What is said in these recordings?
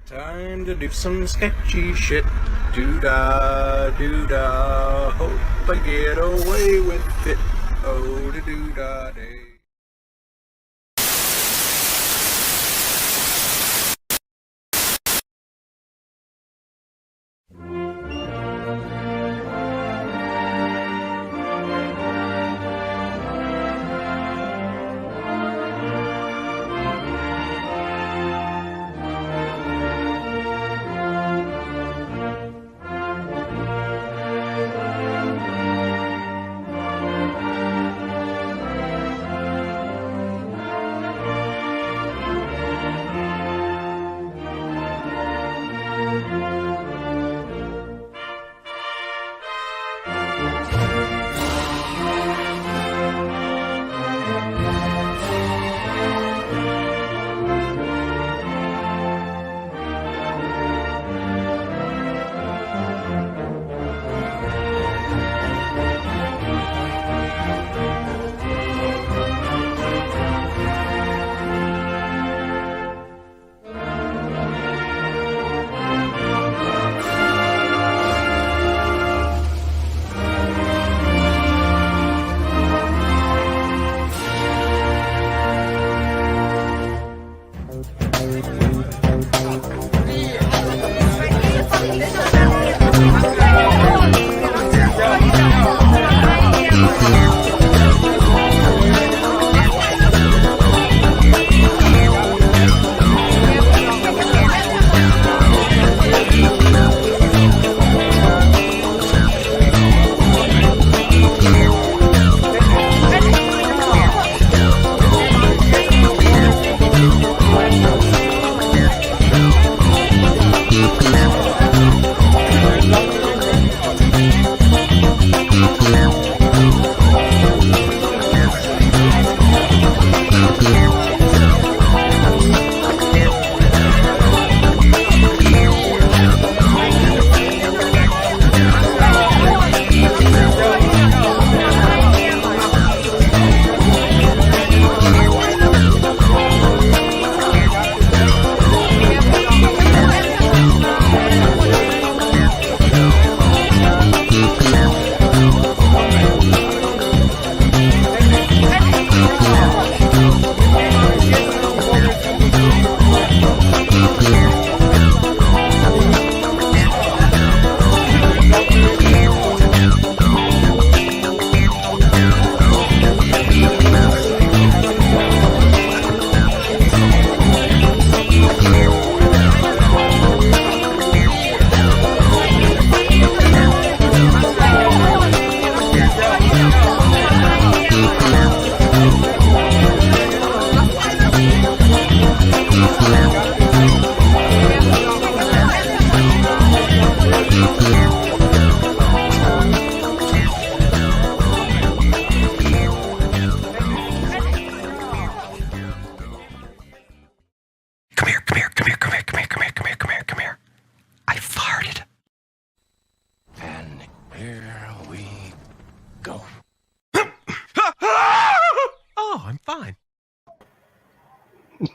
Time to do some sketchy shit. Doo-dah, doo-dah. Hope I get away with it. Oh, da doo-dah day.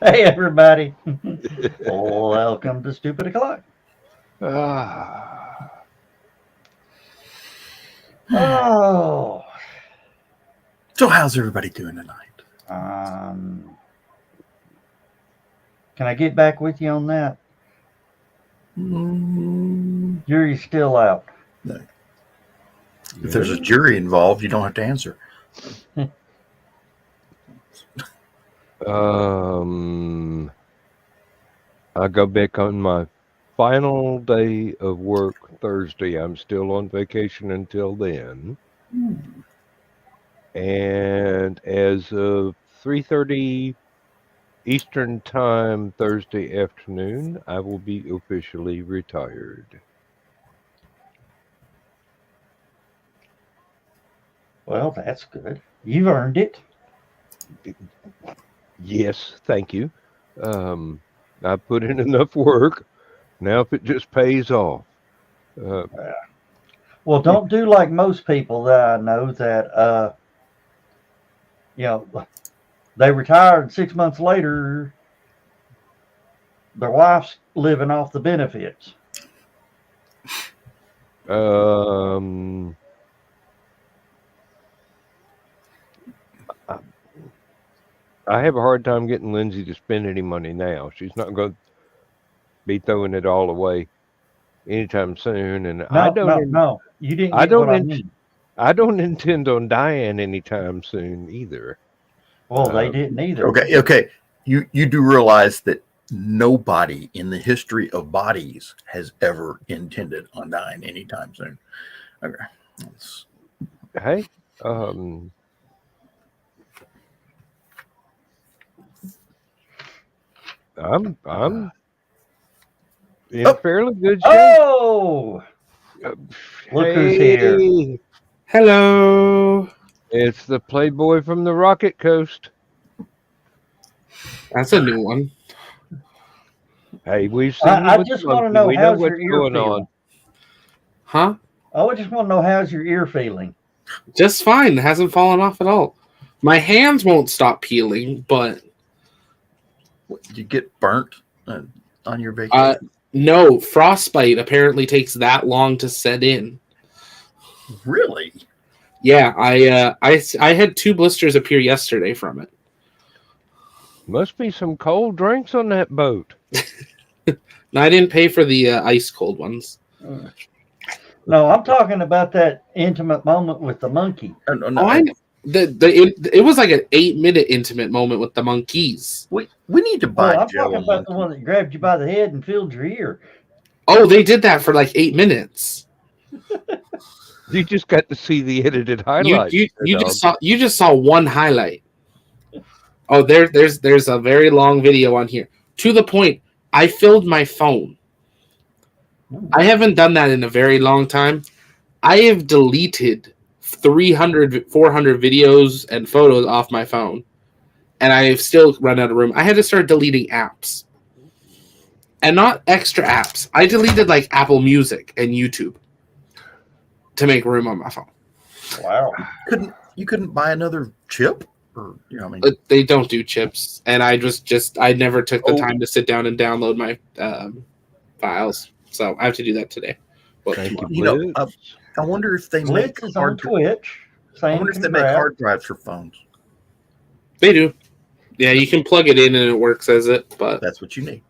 Hey everybody, welcome to Stupid O'Clock. Oh, So how's everybody doing tonight? can I get back with you on that? Jury's still out. No. If there's a jury involved, you don't have to answer. I go back on my final day of work Thursday. I'm still on vacation until then. And as of 3:30 Eastern Time Thursday afternoon, I will be officially retired. Well, that's good. You've earned it. Yes, thank you. I put in enough work. Now if it just pays off. Well, don't do like most people that I know that, they retired 6 months later. their wife's living off the benefits. I have a hard time getting Lindsay to spend any money now. She's not going to be throwing it all away anytime soon, and No. You didn't I get what don't I mean. I don't intend on dying anytime soon either. Well, they didn't either. Okay. You do realize that nobody in the history of bodies has ever intended on dying anytime soon. Okay. Hey, I'm in fairly good shape. Oh, look who's here. Hello. It's the Playboy from the Rocket Coast. That's a new one. Hey, we've seen. I just want to know we how's know your what's ear going feeling. on. Huh? I just want to know how's your ear feeling. Just fine. It hasn't fallen off at all. My hands won't stop peeling, but Did you get burnt on your vacation? no, frostbite apparently takes that long to set in. Really? Yeah, I had 2 blisters appear yesterday from it. Must be some cold drinks on that boat. No, I didn't pay for the ice cold ones. No, I'm talking about that intimate moment with the monkey. No. Oh, I know. It was like an 8-minute intimate moment with the monkeys. We need to buy I'm Joe talking a about the monkey. one that grabbed you by the head and filled your ear. Oh, they did that for like 8 minutes. You just got to see the edited highlights. You just saw one highlight. Oh, there's a very long video on here. To the point, I filled my phone. I haven't done that in a very long time. I have deleted 300, 400 videos and photos off my phone, and I have still run out of room. I had to start deleting apps. And not extra apps. I deleted like Apple Music and YouTube to make room on my phone. Wow. You couldn't buy another chip? Or, They don't do chips, and I I never took the time to sit down and download my files, so I have to do that today. I wonder if they make Blitz is on Twitch. I wonder if they make hard drives for phones. They do. Yeah, you can plug it in and it works as it, but that's what you need.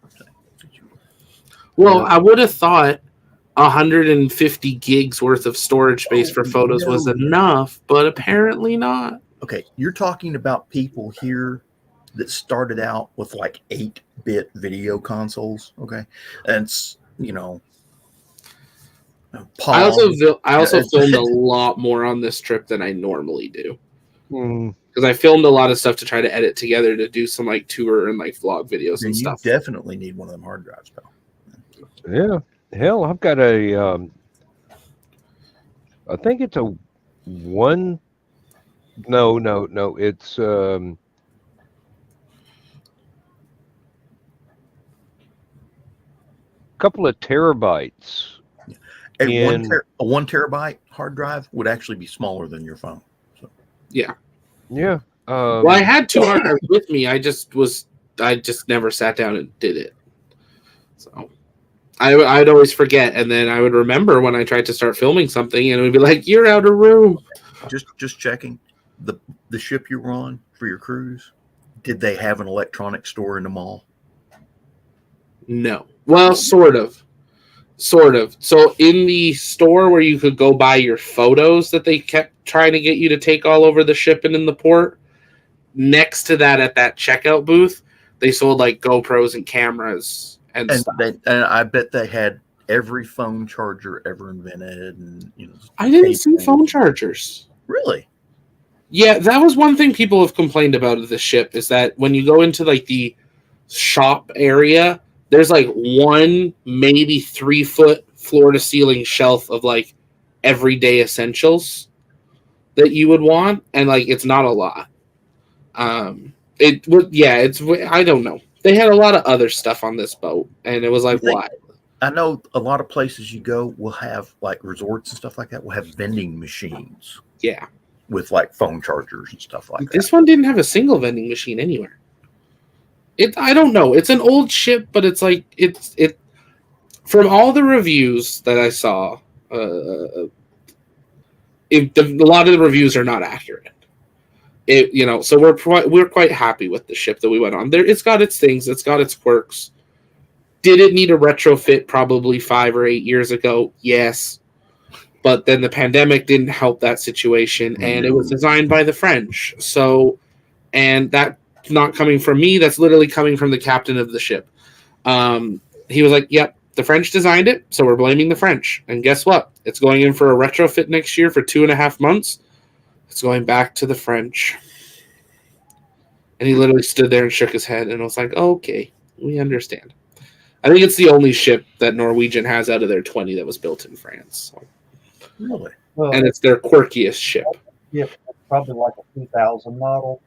Well, I would have thought 150 gigs worth of storage space for photos was enough, but apparently not. Okay, you're talking about people here that started out with like 8-bit video consoles, okay? And it's, I also filmed a lot more on this trip than I normally do. Because I filmed a lot of stuff to try to edit together to do some like tour and like vlog videos and stuff. You definitely need one of them hard drives, pal. Yeah. Hell, I've got a I think it's a one. No. It's couple of terabytes. A 1 terabyte hard drive would actually be smaller than your phone. So. Yeah. Yeah. Well, I had 2 hard drives with me. I just never sat down and did it. So I'd always forget, and then I would remember when I tried to start filming something, and it would be like, "You're out of room." Just checking the ship you were on for your cruise. Did they have an electronic store in the mall? No. Well, sort of. So in the store where you could go buy your photos that they kept trying to get you to take all over the ship and in the port, next to that at that checkout booth, they sold like GoPros and cameras and stuff. And I bet they had every phone charger ever invented. And I didn't see phone chargers. Really? Yeah, that was one thing people have complained about of the ship is that when you go into like the shop area, there's like 1, maybe 3-foot floor to ceiling shelf of like everyday essentials that you would want, and like it's not a lot. It's I don't know. They had a lot of other stuff on this boat, and it was like, why? I know a lot of places you go will have like resorts and stuff like that will have vending machines. Yeah. With like phone chargers and stuff like that. This one didn't have a single vending machine anywhere. I don't know. It's an old ship, but it's like it. From all the reviews that I saw, a lot of the reviews are not accurate. So we're quite happy with the ship that we went on. It's got its things. It's got its quirks. Did it need a retrofit probably 5 or 8 years ago? Yes. But then the pandemic didn't help that situation, and it was designed by the French. So, and that's not coming from me. That's literally coming from the captain of the ship. He was like, yep, the French designed it, so we're blaming the French. And guess what? It's going in for a retrofit next year for 2.5 months. It's going back to the French. And he literally stood there and shook his head, and I was like, okay, we understand. I think it's the only ship that Norwegian has out of their 20 that was built in France. So. Really? Well, And it's their quirkiest ship. yeah, probably like a 2000 model.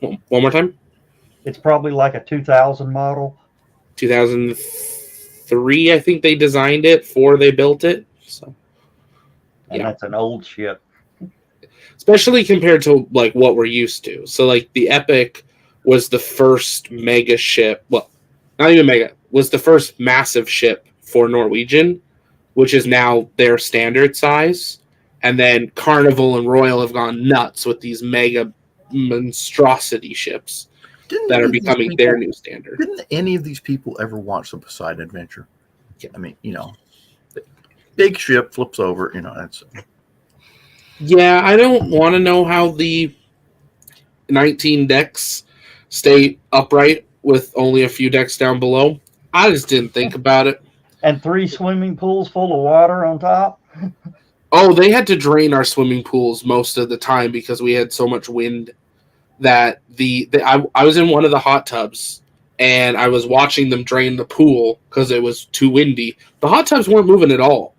One more time? It's probably like a 2000 model. 2003, I think they designed it, 4 they built it. So, And yeah. that's an old ship. Especially compared to like what we're used to. So like the Epic was the first mega ship. Well, not even mega. Was the first massive ship for Norwegian, which is now their standard size. And then Carnival and Royal have gone nuts with these mega monstrosity ships that are becoming their new standard. Didn't any of these people ever watch the Poseidon Adventure? Yeah. I mean, big ship flips over, that's... Yeah, I don't want to know how the 19 decks stay upright with only a few decks down below. I just didn't think about it. And 3 swimming pools full of water on top. Oh, they had to drain our swimming pools most of the time because we had so much wind that I was in one of the hot tubs and I was watching them drain the pool because it was too windy. The hot tubs weren't moving at all,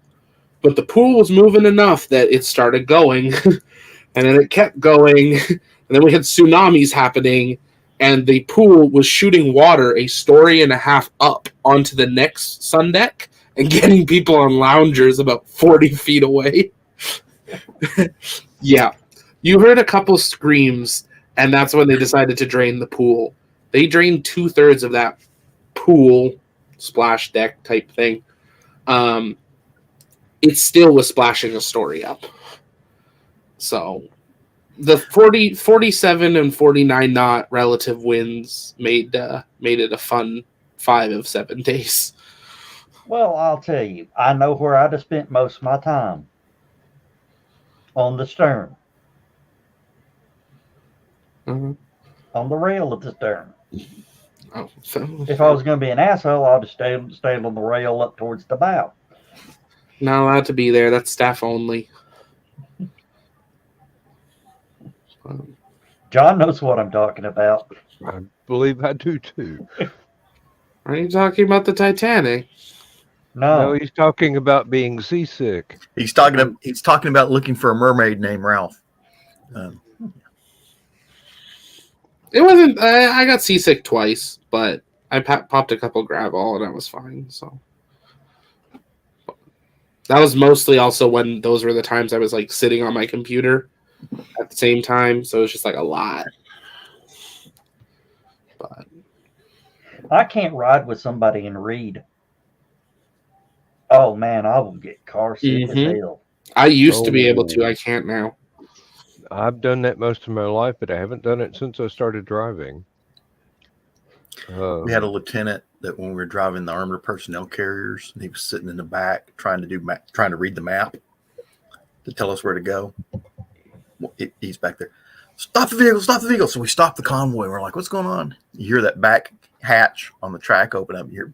but the pool was moving enough that it started going, and then it kept going, and then we had tsunamis happening, and the pool was shooting water 1.5 stories up onto the next sun deck and getting people on loungers about 40 feet away. Yeah. You heard a couple screams, and that's when they decided to drain the pool. They drained 2/3 of that pool, splash deck type thing. It still was splashing 1 story up. So the 47 and 49 knot relative winds made it a fun 5 of 7 days. Well, I'll tell you, I know where I'd have spent most of my time. On the stern. Mm-hmm. On the rail of the stern. Oh, so If I was going to be an asshole, I'd have stayed on the rail up towards the bow. not allowed to be there. That's staff only. John knows what I'm talking about. I believe I do too. Are you talking about the Titanic? No, No. he's talking about being seasick. He's talking about looking for a mermaid named Ralph. It wasn't. I got seasick twice, but I popped a couple Gravol and I was fine. So that was mostly also when those were the times I was like sitting on my computer at the same time. So it was just like a lot. But I can't ride with somebody and read. Oh man, I will get car sick as hell. I used to be able to. I can't now. I've done that most of my life, but I haven't done it since I started driving. We had a lieutenant that when we were driving the armored personnel carriers, and he was sitting in the back trying to read the map to tell us where to go. He's back there. Stop the vehicle! Stop the vehicle! So we stopped the convoy. And we're like, "What's going on?" You hear that back hatch on the track open up. You hear.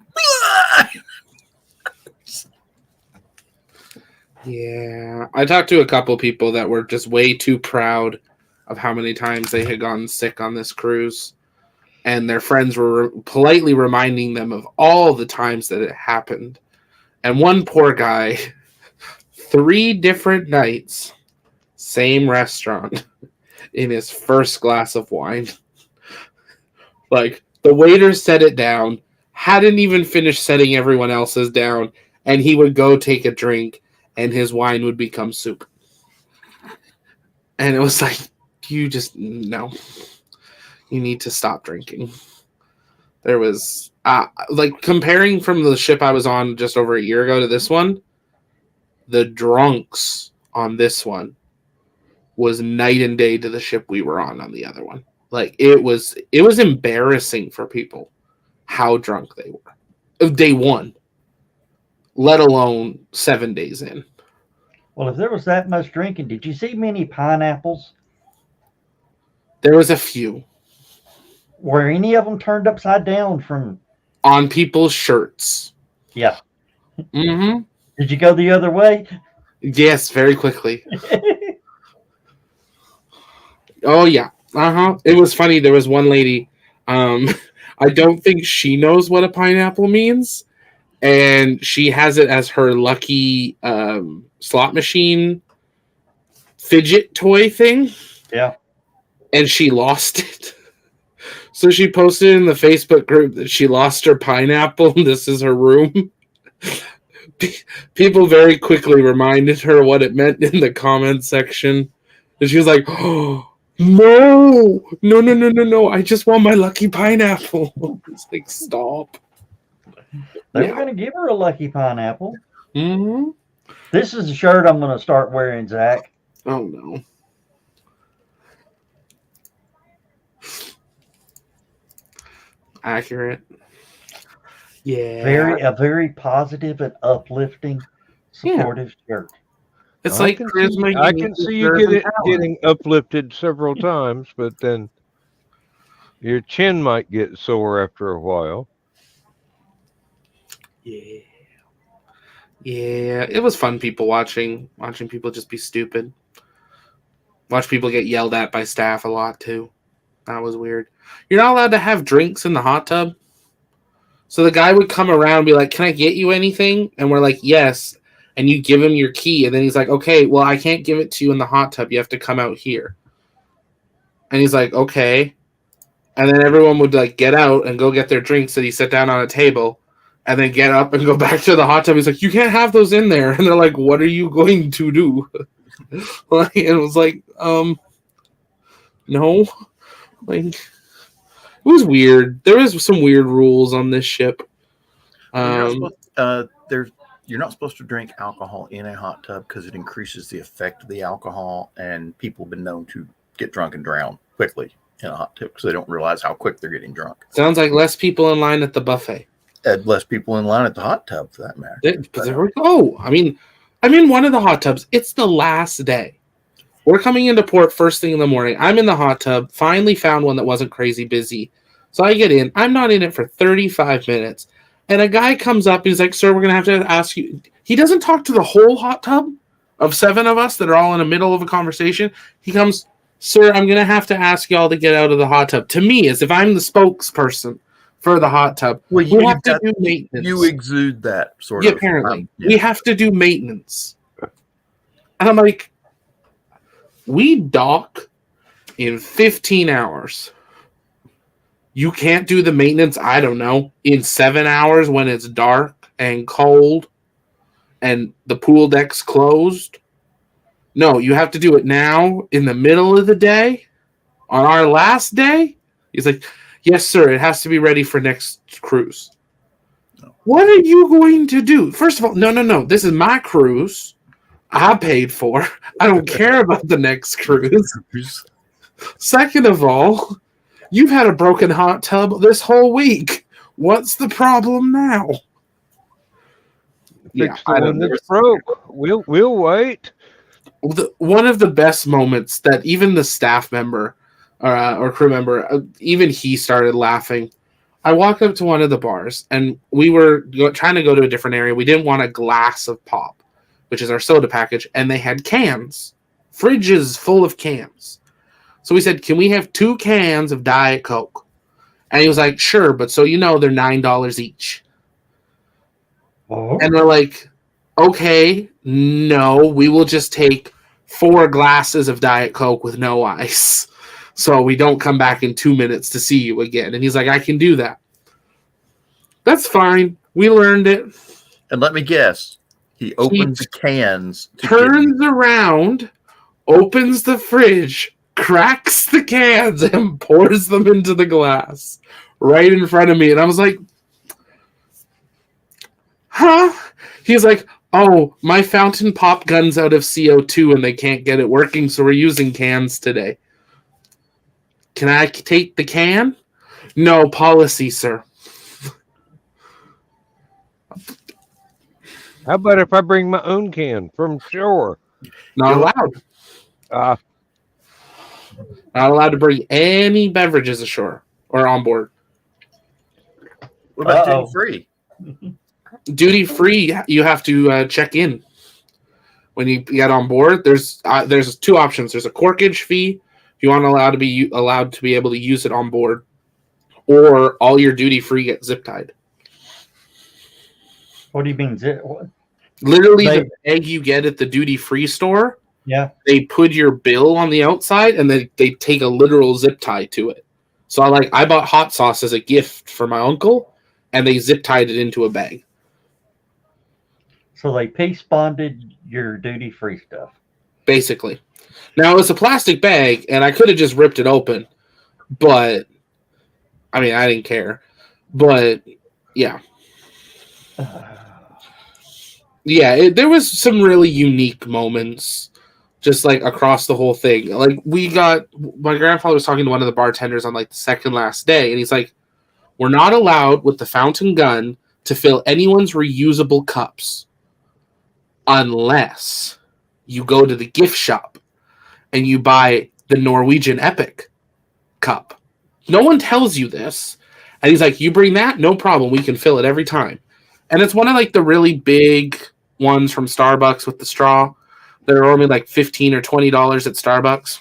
Yeah, I talked to a couple people that were just way too proud of how many times they had gotten sick on this cruise, and their friends were politely reminding them of all the times that it happened. And one poor guy, 3 different nights, same restaurant, in his first glass of wine. Like, the waiter set it down, hadn't even finished setting everyone else's down, and he would go take a drink, and his wine would become soup. And it was like, no. You need to stop drinking. There was like comparing from the ship I was on just over a year ago to this one, the drunks on this one was night and day to the ship we were on the other one. Like it was embarrassing for people how drunk they were of day one, let alone 7 days in. Well, if there was that much drinking, did you see many pineapples? There was a few Were any of them turned upside down from? on people's shirts. Yeah. Mm-hmm. Did you go the other way? Yes, very quickly. Oh yeah. Uh-huh. It was funny. There was one lady, I don't think she knows what a pineapple means, and she has it as her lucky slot machine fidget toy thing. Yeah. And she lost it. So she posted in the Facebook group that she lost her pineapple and this is her room. People very quickly reminded her what it meant in the comment section. And she was like, oh, no. I just want my lucky pineapple. It's like, stop. They were going to give her a lucky pineapple. Mm-hmm. This is a shirt I'm going to start wearing, Zach. Oh, no. Accurate. Yeah. A very positive and uplifting, supportive shirt. It's I like can charisma. I can see you getting uplifted several times, but then your chin might get sore after a while. Yeah. Yeah. It was fun people watching people just be stupid. Watch people get yelled at by staff a lot too. That was weird. You're not allowed to have drinks in the hot tub. So the guy would come around and be like, can I get you anything? And we're like, yes. And you give him your key. And then he's like, okay, well, I can't give it to you in the hot tub. You have to come out here. And he's like, okay. And then everyone would like get out and go get their drinks that he set down on a table and then get up and go back to the hot tub. He's like, you can't have those in there. And they're like, what are you going to do? And it was like, no. Like, it was weird. There was some weird rules on this ship. You're not supposed to drink alcohol in a hot tub because it increases the effect of the alcohol, and people have been known to get drunk and drown quickly in a hot tub because they don't realize how quick they're getting drunk. Sounds like less people in line at the buffet. And less people in line at the hot tub, for that matter. There we go. I mean, I'm in one of the hot tubs. It's the last day. We're coming into port first thing in the morning. I'm in the hot tub. Finally found one that wasn't crazy busy. So I get in. I'm not in it for 35 minutes. And a guy comes up. He's like, sir, we're going to have to ask you. He doesn't talk to the whole hot tub of 7 of us that are all in the middle of a conversation. He comes, sir, I'm going to have to ask y'all to get out of the hot tub. To me, as if I'm the spokesperson for the hot tub. Well, we have to do maintenance. You exude that sort of. Apparently. We have to do maintenance. And I'm like, we dock in 15 hours. You can't do the maintenance, I don't know, in 7 hours when it's dark and cold and the pool deck's closed. No, you have to do it now in the middle of the day on our last day. He's like, yes, sir, it has to be ready for next cruise. No. What are you going to do? First of all, no. This is my cruise. I paid for. I don't care about the next cruise. Second of all, you've had a broken hot tub this whole week. What's the problem now? Fix the one that's broke. We'll wait. One of the best moments that even the staff member or crew member, even he started laughing. I walked up to one of the bars, and we were trying to go to a different area. We didn't want a glass of pop, which is our soda package, and they had cans, fridges full of cans. So we said, can we have 2 cans of Diet Coke? And he was like, sure, but so you know, they're $9 each. Oh. And we're like, okay, no, we will just take 4 glasses of Diet Coke with no ice. So we don't come back in 2 minutes to see you again. And he's like, I can do that. That's fine. We learned it. And let me guess. He opens the cans. Turns around, opens the fridge, cracks the cans, and pours them into the glass. right in front of me. And I was like, huh? He's like, oh, my fountain pop gun's out of CO2 and they can't get it working, so we're using cans today. Can I take the can? No, policy, sir. How about if I bring my own can from shore? Not allowed. Uh, Not allowed to bring any beverages ashore or on board. What about Uh-oh. duty free? Duty free, you have to check in when you get on board. There's two options. There's a corkage fee if you want allowed to be able to use it on board, or all your duty free get zip tied. What do you mean? What? Literally, the bag you get at the duty free store, Yeah. they put your bill on the outside and then they take a literal zip tie to it. So I bought hot sauce as a gift for my uncle, and they zip tied it into a bag. So they piece bonded your duty free stuff. Basically. Now, it's a plastic bag, and I could have just ripped it open, but I mean, I didn't care. But yeah. Yeah, there was some really unique moments just like across the whole thing. Like my grandfather was talking to one of the bartenders on like the second last day, and he's like, we're not allowed with the fountain gun to fill anyone's reusable cups unless you go to the gift shop and you buy the Norwegian Epic cup. No one tells you this. And he's like, you bring that? No problem. We can fill it every time. And it's one of like the really big ones from Starbucks with the straw. They're only like $15 or $20 at Starbucks.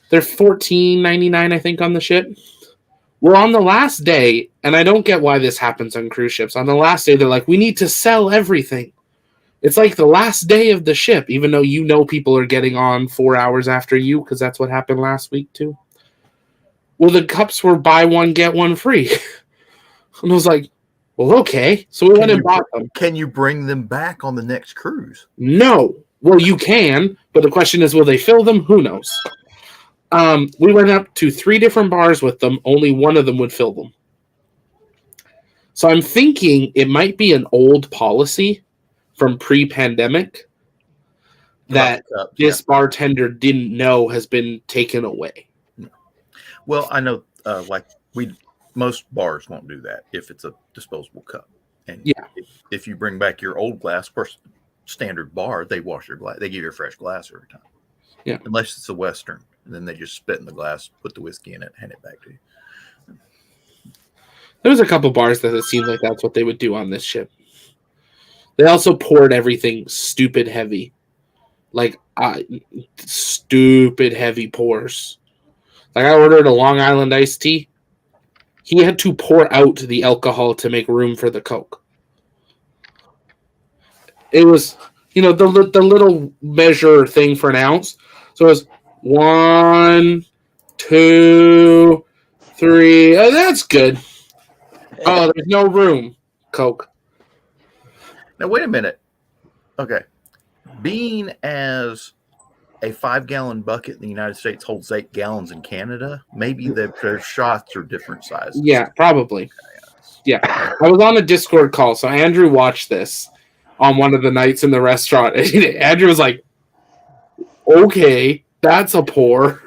They're $14.99, I think, on the ship. Well, on the last day, and I don't get why this happens on cruise ships. On the last day, they're like, we need to sell everything. It's like the last day of the ship, even though you know people are getting on 4 hours after you, because that's what happened last week too. Well, the cups were buy one, get one free. And I was like, well, okay. So we went and bought them. Can you bring them back on the next cruise? No. Well, you can, but the question is, will they fill them? Who knows? We went up to 3 different bars with them. Only one of them would fill them. So I'm thinking it might be an old policy from pre-pandemic that this bartender didn't know has been taken away. Well, I know, most bars won't do that if it's a disposable cup. And yeah, if you bring back your old glass, standard bar, they wash your glass. They give you a fresh glass every time. Yeah, unless it's a Western, and then they just spit in the glass, put the whiskey in it, hand it back to you. There was a couple bars that it seemed like that's what they would do on this ship. They also poured everything stupid heavy, like stupid heavy pours. Like I ordered a Long Island iced tea. He had to pour out the alcohol to make room for the Coke. It was, the little measure thing for an ounce. So it was 1, 2, 3. Oh, that's good. Oh, there's no room. Coke. Now, wait a minute. Okay. Being as a 5-gallon bucket in the United States holds 8 gallons in Canada, maybe their shots are different sizes. Yeah, probably. Yeah. I was on a Discord call, so Andrew watched this on one of the nights in the restaurant. And Andrew was like, okay, that's a pour.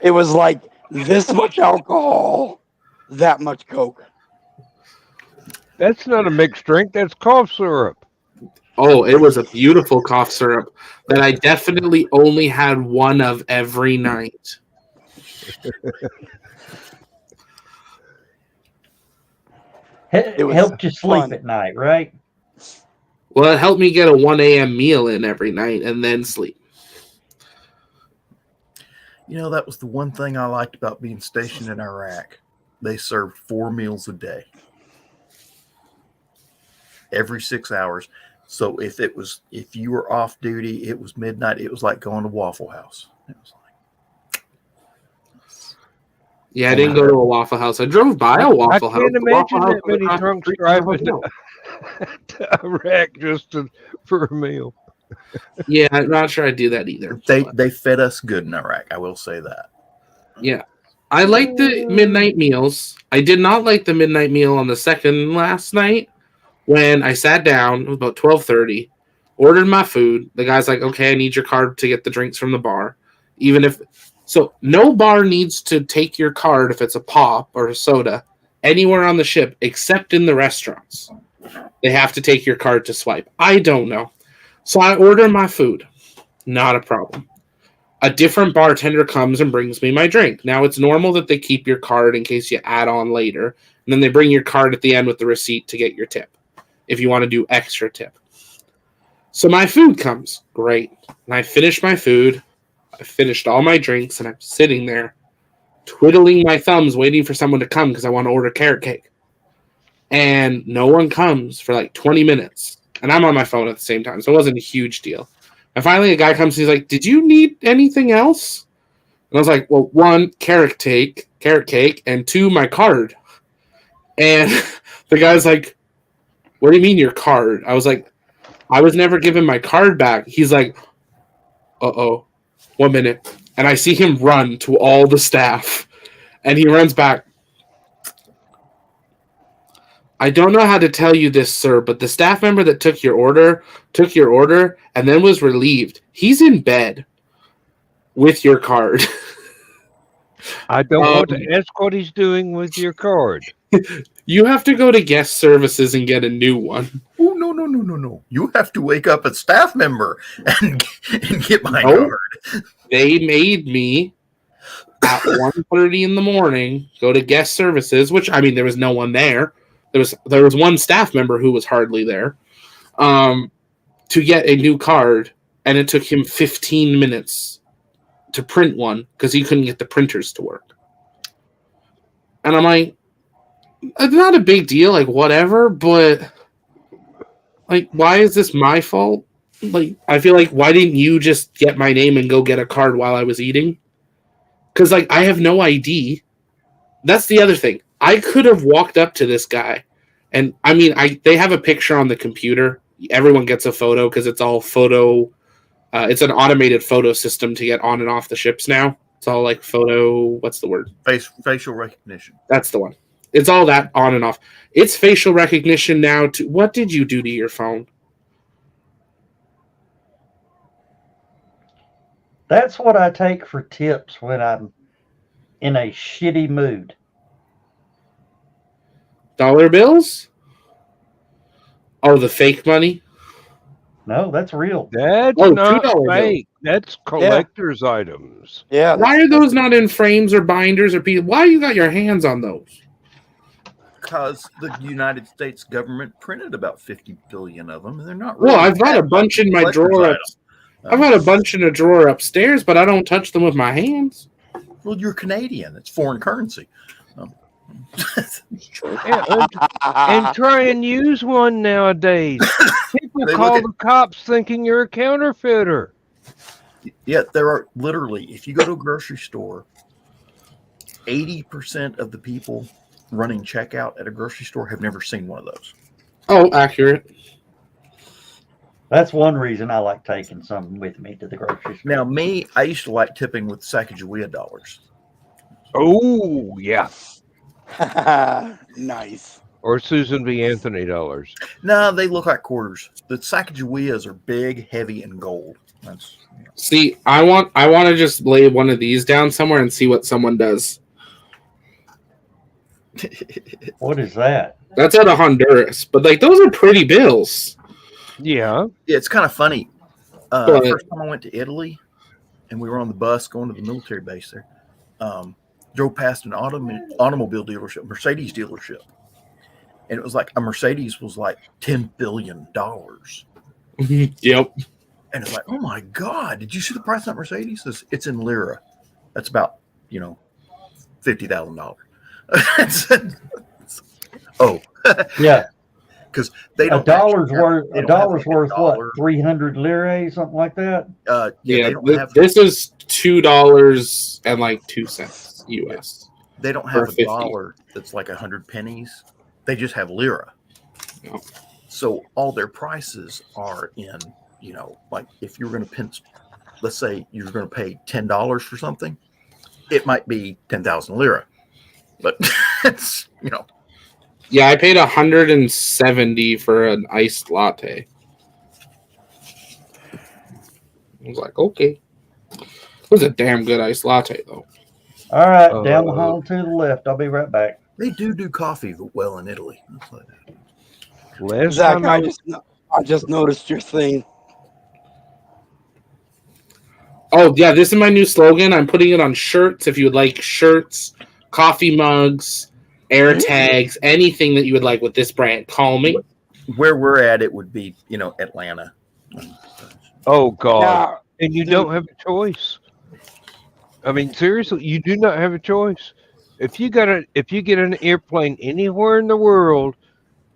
It was like this much alcohol, that much Coke. That's not a mixed drink. That's cough syrup. Oh, it was a beautiful cough syrup that I definitely only had one of every night. It helped you sleep at night, right? Well, it helped me get a 1 a.m. meal in every night and then sleep. That was the one thing I liked about being stationed in Iraq. They served 4 meals a day. Every 6 hours. So if you were off duty, it was midnight. It was like going to Waffle House. It was like, yeah, I didn't go to a Waffle House. I drove by a Waffle House. I can't imagine that many drunks driving to Iraq just for a meal. Yeah, I'm not sure I'd do that either. They fed us good in Iraq. I will say that. Yeah. I like the midnight meals. I did not like the midnight meal on the second last night when I sat down. It was about 12:30. Ordered my food. The guy's like, "Okay, I need your card to get the drinks from the bar." Even if so, no bar needs to take your card if it's a pop or a soda anywhere on the ship except in the restaurants. They have to take your card to swipe. I don't know. So I order my food. Not a problem. A different bartender comes and brings me my drink. Now, it's normal that they keep your card in case you add on later, and then they bring your card at the end with the receipt to get your tip if you want to do extra tip. So my food comes. Great. And I finish my food. I finished all my drinks, and I'm sitting there twiddling my thumbs waiting for someone to come because I want to order carrot cake. And no one comes for like 20 minutes. And I'm on my phone at the same time, so it wasn't a huge deal. And finally, a guy comes and he's like, "Did you need anything else?" And I was like, "Well, one, carrot cake, and two, my card." And the guy's like, "What do you mean your card?" I was like, "I was never given my card back." He's like, "Uh-oh, 1 minute." And I see him run to all the staff. And he runs back. "I don't know how to tell you this, sir, but the staff member that took your order, and then was relieved. He's in bed with your card." I don't want to ask what he's doing with your card. You have to go to guest services and get a new one. Oh, no. You have to wake up a staff member and get my Nope. card. They made me at 1:30 in the morning go to guest services, which, I mean, there was no one there. There was one staff member who was hardly there, to get a new card, and it took him 15 minutes to print one because he couldn't get the printers to work. And I'm like, it's not a big deal, like, whatever, but like, why is this my fault? Like, I feel like, why didn't you just get my name and go get a card while I was eating? Because, like, I have no ID. That's the other thing. I could have walked up to this guy, and I mean, they have a picture on the computer. Everyone gets a photo because it's all photo. It's an automated photo system to get on and off the ships now. It's all like photo. What's the word? Facial recognition. That's the one. It's all that on and off. It's facial recognition now. What did you do to your phone? That's what I take for tips when I'm in a shitty mood. Dollar bills? Oh, the fake money? No, that's real. That's Oh, not $2 fake. That's collector's items. Yeah. Why are those not in frames or binders or people? Why you got your hands on those? Because the United States government printed about 50 billion of them, and they're not really. Well, I've got a bunch in my collector's drawer. items. I've got a bunch in a drawer upstairs, but I don't touch them with my hands. Well, you're Canadian. It's foreign currency. Yeah, and try and use one nowadays. People They call look at- the cops thinking you're a counterfeiter. Yeah, there are literally, if you go to a grocery store, 80% of the people running checkout at a grocery store have never seen one of those. Oh, accurate. That's one reason I like taking some with me to the grocery store. Now, me, I used to like tipping with Sacagawea dollars. Oh, yeah. Nice. Or Susan B. Anthony dollars. No, they look like quarters. The Sacagaweas are big, heavy, and gold. That's See, I want to just lay one of these down somewhere and see what someone does. What is that? That's out of Honduras, but like those are pretty bills. Yeah. Yeah, it's kind of funny. Go ahead. First time I went to Italy, and we were on the bus going to the military base there. Drove past an automobile dealership, Mercedes dealership, and it was like a Mercedes was like $10 billion, and Yep. it's like, oh my god, did you see the price of that Mercedes? It's in lira. That's about $50,000. Oh, Yeah, because they a don't. dollar's actually have- worth. they A don't have dollar's like a worth dollar. what? 300 lire, something like that. Yeah, they don't have. This is $2 and like 2 cents US. They don't for have a 50. dollar that's like 100 pennies. They just have lira. Yep. So all their prices are in, like if you're going to pinch, let's say you're going to pay $10 for something, it might be 10,000 lira, but it's Yeah, I paid 170 for an iced latte. I was like, okay. It was a damn good iced latte, though. All right, down the hall to the left. I'll be right back. They do coffee well in Italy. Last Zach, time I just noticed your thing. Oh, yeah, this is my new slogan. I'm putting it on shirts. If you would like shirts, coffee mugs, air tags, anything that you would like with this brand, call me. Where we're at, it would be, Atlanta. Oh God! Now, And you don't have a choice. I mean, seriously, you do not have a choice. If you get an airplane anywhere in the world,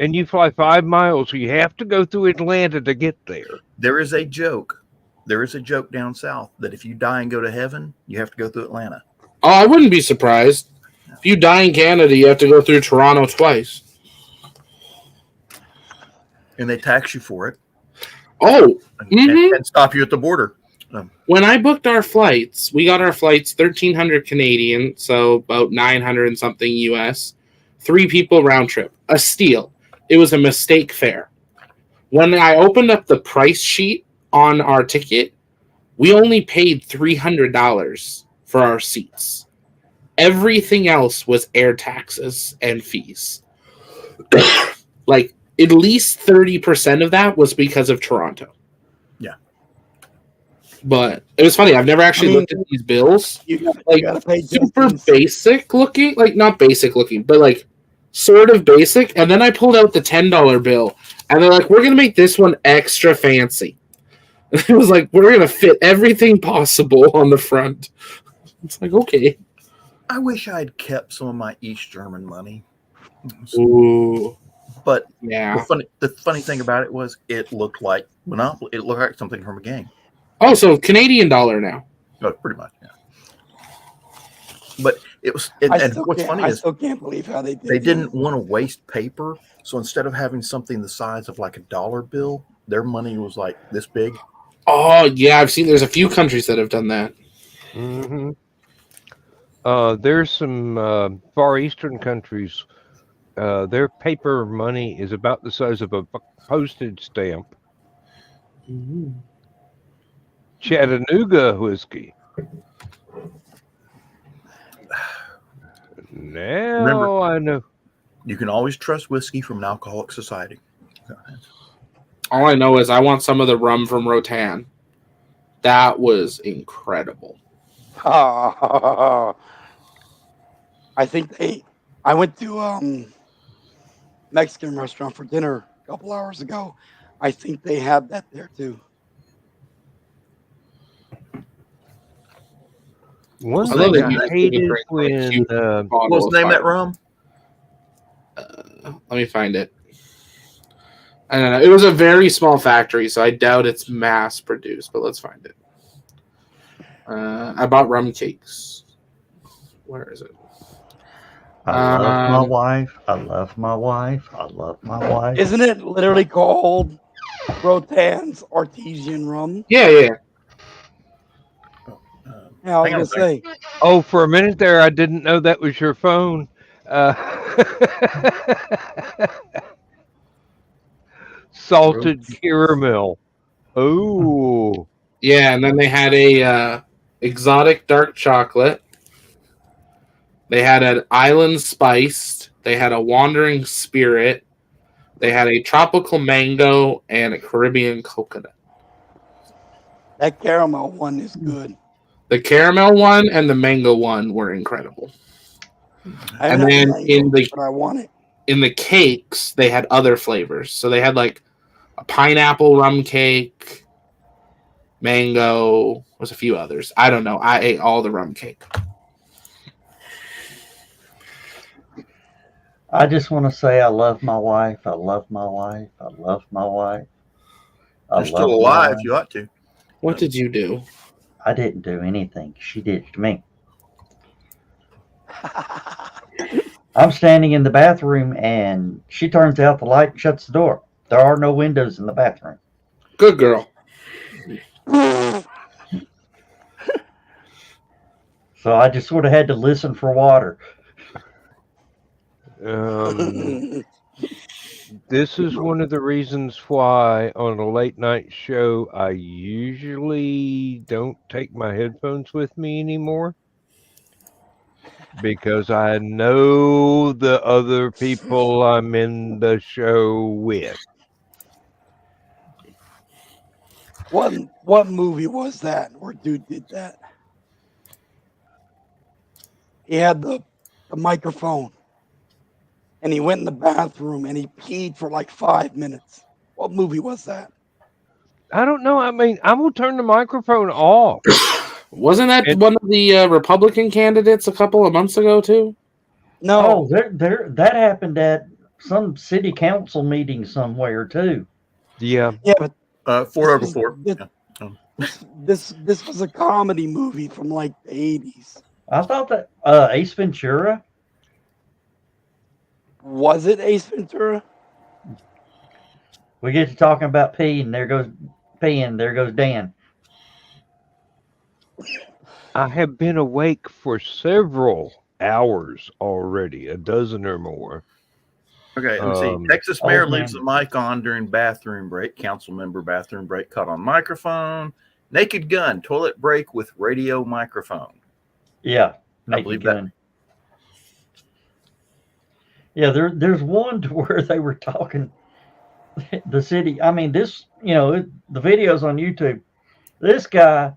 and you fly 5 miles, you have to go through Atlanta to get there. There is a joke. There is a joke down south that if you die and go to heaven, you have to go through Atlanta. Oh, I wouldn't be surprised. If you die in Canada, you have to go through Toronto twice. And they tax you for it. Oh, and stop you at the border. When I booked our flights, we got our flights 1,300 Canadian, so about 900 and something US. 3 people round trip. A steal. It was a mistake fare. When I opened up the price sheet on our ticket, we only paid $300 for our seats. Everything else was air taxes and fees. Like, at least 30% of that was because of Toronto. Yeah. But it was funny. I've never actually looked at these bills. You Like, gotta pay super distance. basic looking. Like, not basic looking, but like sort of basic. And then I pulled out the $10 bill. And they're like, we're going to make this one extra fancy. It was like, we're going to fit everything possible on the front. It's like, okay. I wish I had kept some of my East German money. Ooh. But Yeah. the funny thing about it was it looked like Monopoly. It looked like something from a game. Oh, so Canadian dollar now. Oh, pretty much, yeah. But it was, and what's funny I is still can't believe how they did. they didn't want to waste paper. So instead of having something the size of like a dollar bill, their money was like this big. Oh, yeah. I've seen there's a few countries that have done that. Mm-hmm. There's some Far Eastern countries. Their paper money is about the size of a postage stamp. Mm-hmm. Chattanooga whiskey. Now Remember, I know. you can always trust whiskey from an alcoholic society. All I know is I want some of the rum from Rotan. That was incredible. I think I went to Mexican restaurant for dinner a couple hours ago. I think they had that there too. One I love thing that I you hated drink like a when huge bottle What's the of name of that fire. rum? Let me find it. I don't know. It was a very small factory, so I doubt it's mass produced, but let's find it. I bought rum cakes. Where is it? I love my wife. I love my wife. I love my wife. Isn't it literally called Rotan's Artesian Rum? Yeah. Yeah, I was Hang on gonna a say. Oh, for a minute there, I didn't know that was your phone. Salted caramel. Oh, Yeah, and then they had a exotic dark chocolate. They had an island spiced. They had a wandering spirit. They had a tropical mango and a Caribbean coconut. That caramel one is good. The caramel one and the mango one were incredible. I And haven't had then mango, in the- but I want it. In the cakes, they had other flavors. So they had like a pineapple rum cake, mango, was a few others. I don't know. I ate all the rum cake. I just want to say I love my wife. I love my wife. I love my wife. You're still alive. You ought to. What did you do? I didn't do anything. She did it to me. I'm standing in the bathroom and she turns out the light and shuts the door. There are no windows in the bathroom. Good girl. So I just sort of had to listen for water. This is one of the reasons why on a late night show I usually don't take my headphones with me anymore because I know the other people I'm in the show with. What movie was that where dude did that? He had the microphone and he went in the bathroom and he peed for like 5 minutes. What movie was that? I don't know. I mean, I'm gonna turn the microphone off. Wasn't that And- one of the Republican candidates a couple of months ago too? No, Oh, that happened at some city council meeting somewhere too. Yeah, yeah, but 404. this Yeah. this was a comedy movie from like the 80s. I thought that Ace Ventura. Was it Ace Ventura? We get to talking about peeing. There goes Dan. I have been awake for several hours already, a dozen or more. Okay, let's see. Texas old mayor man. leaves the mic on during bathroom break. Council member bathroom break caught on microphone. Naked gun, toilet break with radio microphone. Yeah, I believe naked that. gun. Yeah, there's one to where they were talking the city. I mean, this, the videos on YouTube. This guy,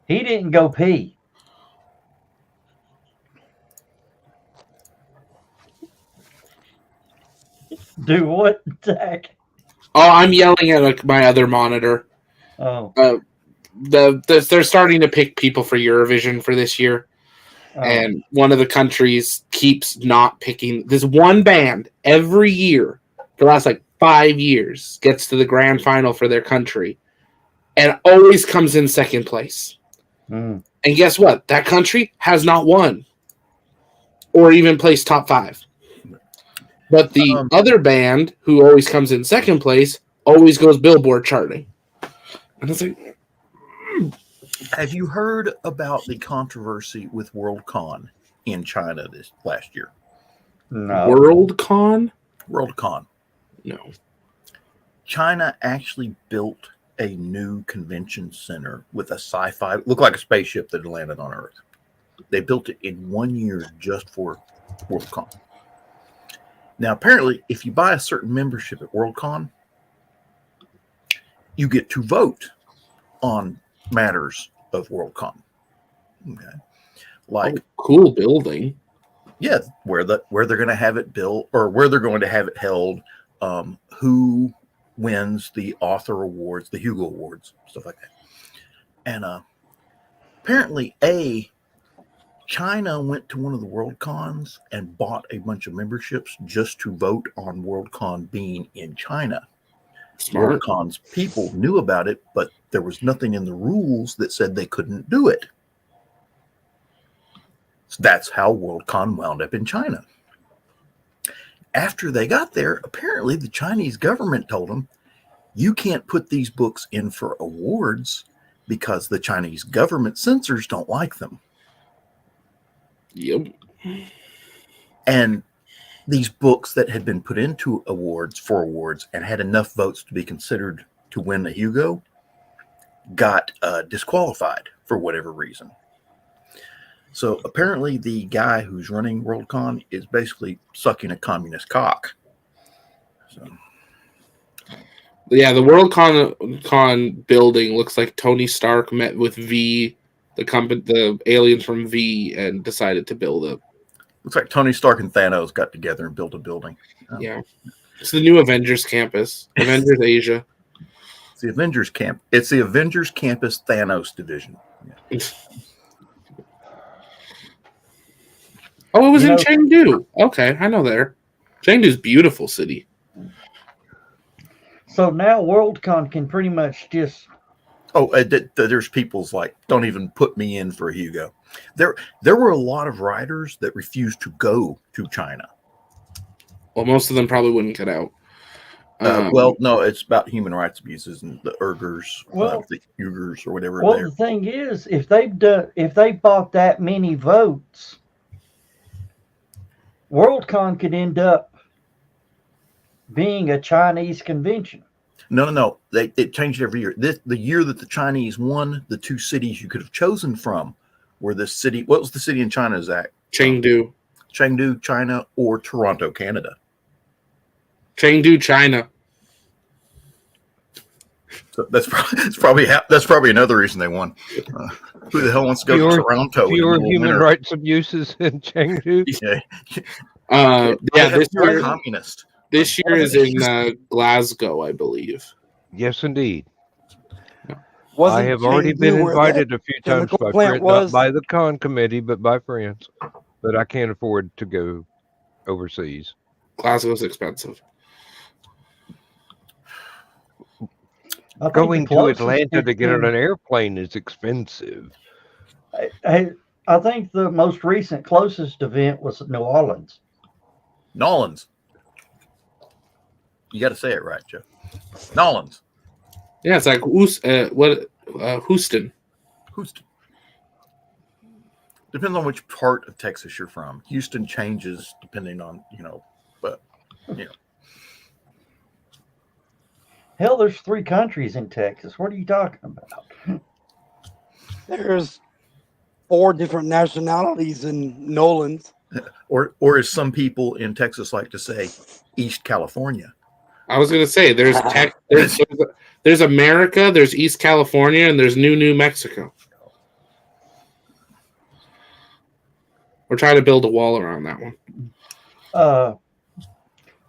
he didn't go pee. Do what, Zach? Oh, I'm yelling at my other monitor. Oh, They're starting to pick people for Eurovision for this year. oh. And one of the countries keeps not picking this one band every year for the last like 5 years gets to the grand final for their country and always comes in second place. Mm. And guess what? That country has not won or even placed top 5. But the other band who always comes in second place always goes Billboard charting. And it's like, Have you heard about the controversy with WorldCon in China this last year? No. WorldCon? WorldCon. No. China actually built a new convention center with a sci-fi, looked like a spaceship that had landed on Earth. They built it in 1 year just for WorldCon. Now, apparently, if you buy a certain membership at WorldCon, you get to vote on matters of WorldCon. Okay, like Cool building. yeah, where they're going to have it built or where they're going to have it held, who wins the author awards, the Hugo Awards, stuff like that. And apparently, China went to one of the WorldCons and bought a bunch of memberships just to vote on WorldCon being in China. Smart. WorldCon's people knew about it, but there was nothing in the rules that said they couldn't do it. So that's how WorldCon wound up in China. After they got there, apparently the Chinese government told them, you can't put these books in for awards because the Chinese government censors don't like them. Yep. And these books that had been put into awards and had enough votes to be considered to win a Hugo got disqualified for whatever reason. So apparently the guy who's running WorldCon is basically sucking a communist cock. So Yeah, the WorldCon building looks like Tony Stark met with V, the aliens from V, and decided to build it. looks like Tony Stark and Thanos got together and built a building. Yeah, it's the new Avengers campus, Avengers Asia. It's the Avengers camp. It's the Avengers Campus Thanos division. Yeah. Oh, it was in Chengdu. Okay, I know there. Chengdu's beautiful city. So now WorldCon can pretty much just. Oh, there's people's like, don't even put me in for a Hugo. There were a lot of writers that refused to go to China. Well, most of them probably wouldn't get out. Well, no, it's about human rights abuses and the the Uyghurs or whatever. Well, the thing is, if they bought that many votes, WorldCon could end up being a Chinese convention. No. It changed every year. The year that the Chinese won, the two cities you could have chosen from were this city. What was the city in China, Zach? Chengdu, China, or Toronto, Canada. Chengdu, China. So that's probably another reason they won. Who the hell wants to go to Toronto? Fewer human rights abuses in Chengdu. Yeah. This year, communist. This year is in Glasgow, I believe. Yes, indeed. Wasn't I have already Chengdu been where invited that a few times chemical by plant friends, not was? by the con committee, but by friends. But I can't afford to go overseas. Glasgow's expensive. I think Going the to closest Atlanta to get on thing- an airplane is expensive. I think the most recent closest event was New Orleans. Nolans. You got to say it right, Joe. Nolans. Yeah, it's like Houston. Houston. Depends on which part of Texas you're from. Houston changes depending on, but, Hell, there's 3 countries in Texas. What are you talking about? There's 4 different nationalities in Nolan's. or as some people in Texas like to say, East California. I was going to say there's America, there's East California, and there's New Mexico. We're trying to build a wall around that one.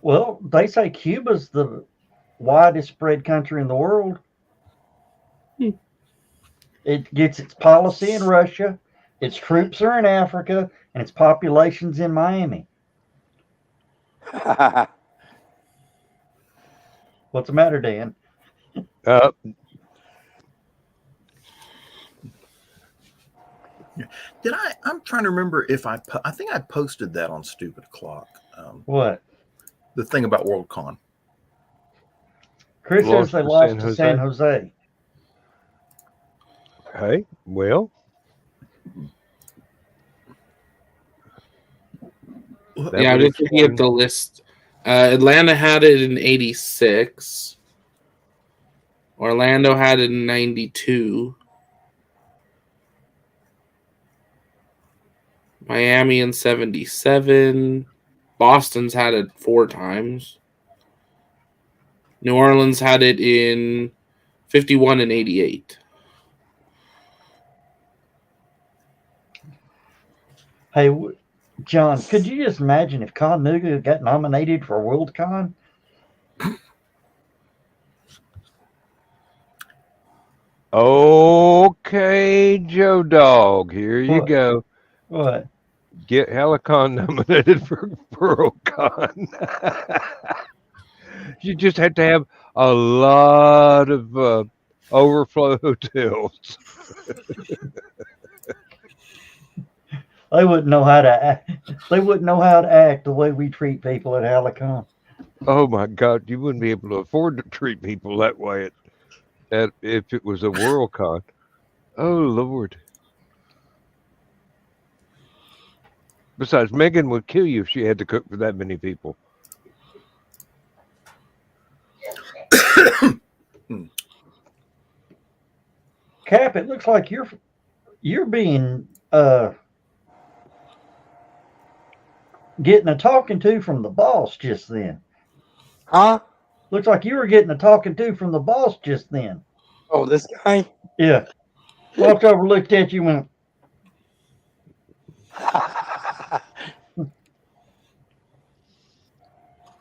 Well, they say Cuba's the widest spread country in the world. It gets its policy in Russia, its troops are in Africa, and its population's in Miami. What's the matter, Dan? I'm trying to remember if I think I posted that on Stupid Clock. What? The thing about WorldCon. Chris says they lost to San Jose. Hey, well. Yeah, I'm just looking at the list. Atlanta had it in 86. Orlando had it in 92. Miami in 77. Boston's had it 4 times. New Orleans had it in 51 and 88. Hey, John, could you just imagine if Con Nuga got nominated for WorldCon? Okay, Joe Dog, here you go. What? Get HallowCon nominated for WorldCon. You just have to have a lot of overflow hotels. They wouldn't know how to act. They wouldn't know how to act the way we treat people at HallowCon. Oh my God, you wouldn't be able to afford to treat people that way if it was a WorldCon. Oh Lord. Besides, Megan would kill you if she had to cook for that many people. Cap, it looks like you're being getting a talking to from the boss just then. Huh? Looks like you were getting a talking to from the boss just then. Oh, this guy? Yeah. Walked over, looked at you, and went,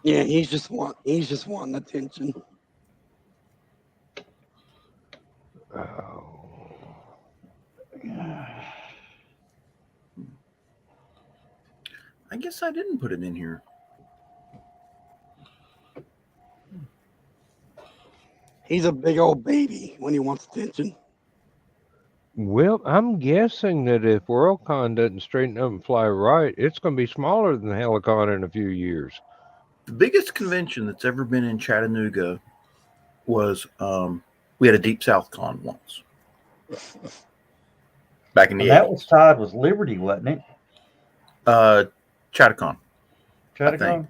Yeah, he's just wanting attention. Oh. I guess I didn't put it in here. He's a big old baby when he wants attention. Well, I'm guessing that if WorldCon doesn't straighten up and fly right, it's going to be smaller than HallowCon in a few years. The biggest convention that's ever been in Chattanooga was we had a Deep South Con once. Back in the And that was tied with Liberty, wasn't it? 80s. Chattacon. Chattacon?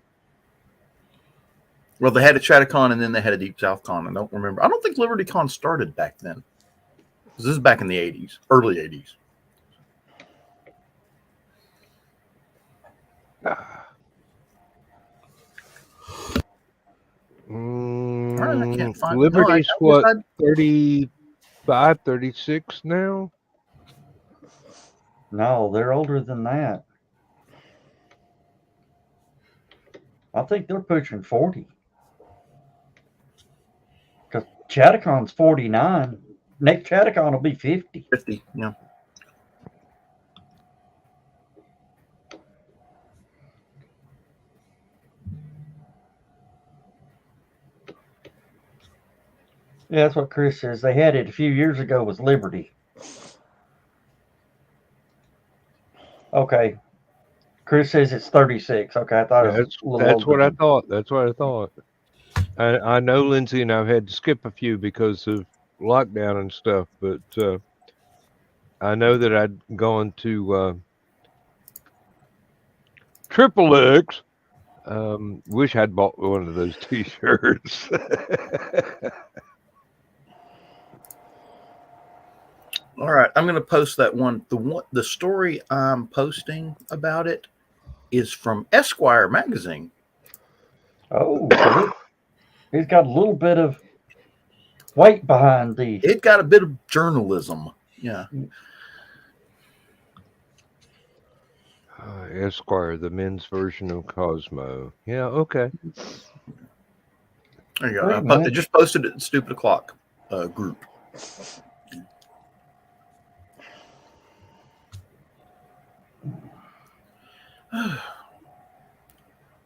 Well, they had a Chattacon and then they had a Deep South Con. I don't remember. I don't think LibertyCon started back then. This is back in the 80s, early 80s. I can't find Liberty's no, what, 35, 36 now? No, they're older than that. I think they're pushing 40. Because Chattacon's 49. Next Chattacon will be 50. 50, yeah. Yeah, that's what Chris says. They had it a few years ago with Liberty. Okay. Chris says it's 36. Okay, I thought it was a little That's older what I than- thought. That's what I thought. I know Lindsay and I've had to skip a few because of lockdown and stuff, but I know that I'd gone to Triple X. Wish I'd bought one of those T-shirts. All right, I'm going to post that one. The story I'm posting about it is from Esquire magazine. Oh, so he's got a little bit of weight behind the. It got a bit of journalism. Yeah. Esquire, the men's version of Cosmo. Yeah, okay. There you go. Wait I a minute. just posted it in Stupid O'Clock group.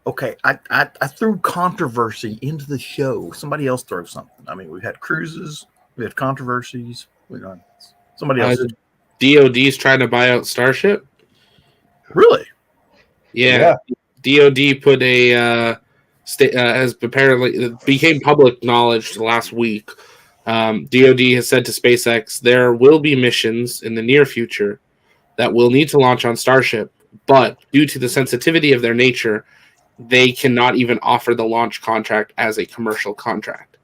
Okay, I threw controversy into the show. Somebody else throw something. I mean, we've had cruises, we had controversies. Somebody else. DOD's trying to buy out Starship. Really? Yeah. DOD put a as apparently it became public knowledge last week. DOD has said to SpaceX there will be missions in the near future that will need to launch on Starship, but due to the sensitivity of their nature, they cannot even offer the launch contract as a commercial contract.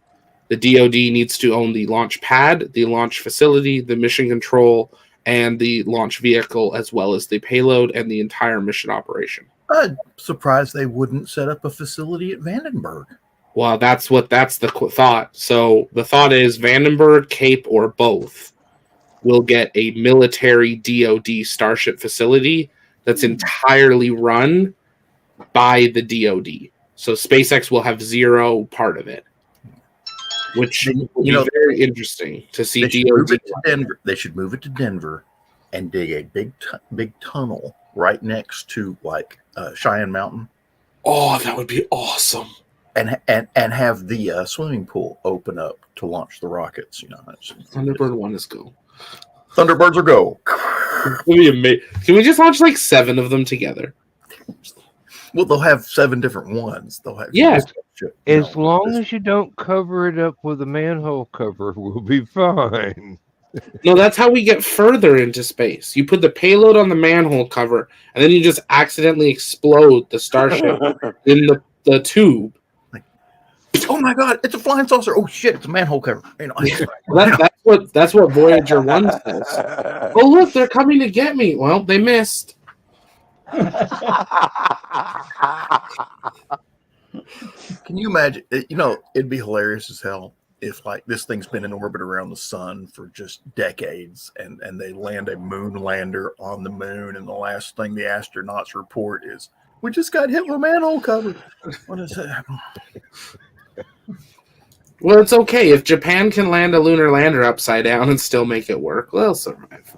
The DoD needs to own the launch pad, the launch facility, the mission control, and the launch vehicle, as well as the payload and the entire mission operation. I'm surprised they wouldn't set up a facility at Vandenberg. Well, that's the thought. So the thought is Vandenberg, Cape, or both will get a military DoD Starship facility that's entirely run by the DoD. So SpaceX will have zero part of it, which will be very interesting to see. They should move it to Denver. They should move it to Denver and dig a big tunnel right next to like Cheyenne Mountain. Oh, that would be awesome. And have the swimming pool open up to launch the rockets. You know, Thunderbird 1 is go. Thunderbirds are go. That'd be amazing. Can we just launch like 7 of them together? Well, they'll have 7 different ones. They'll have as long as you don't cover it up with a manhole cover, we'll be fine. No, that's how we get further into space. You put the payload on the manhole cover, and then you just accidentally explode the Starship in the tube. Like, oh my God, it's a flying saucer! Oh shit, it's a manhole cover. You know, that's what Voyager 1 says. Oh look, they're coming to get me. Well, they missed. Can you imagine? You know, it'd be hilarious as hell if like this thing's been in orbit around the sun for just decades, and they land a moon lander on the moon, and the last thing the astronauts report is, "We just got hit with a manhole cover." What is that? Well, it's okay if Japan can land a lunar lander upside down and still make it work. They'll survive.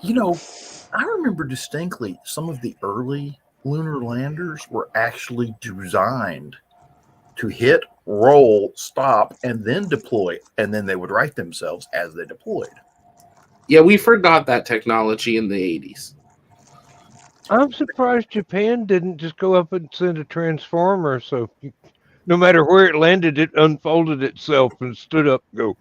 You know, I remember distinctly some of the early lunar landers were actually designed to hit, roll, stop, and then deploy, and then they would right themselves as they deployed. Yeah, we forgot that technology in the 80s. I'm surprised Japan didn't just go up and send a transformer. So no matter where it landed, it unfolded itself and stood up. And go,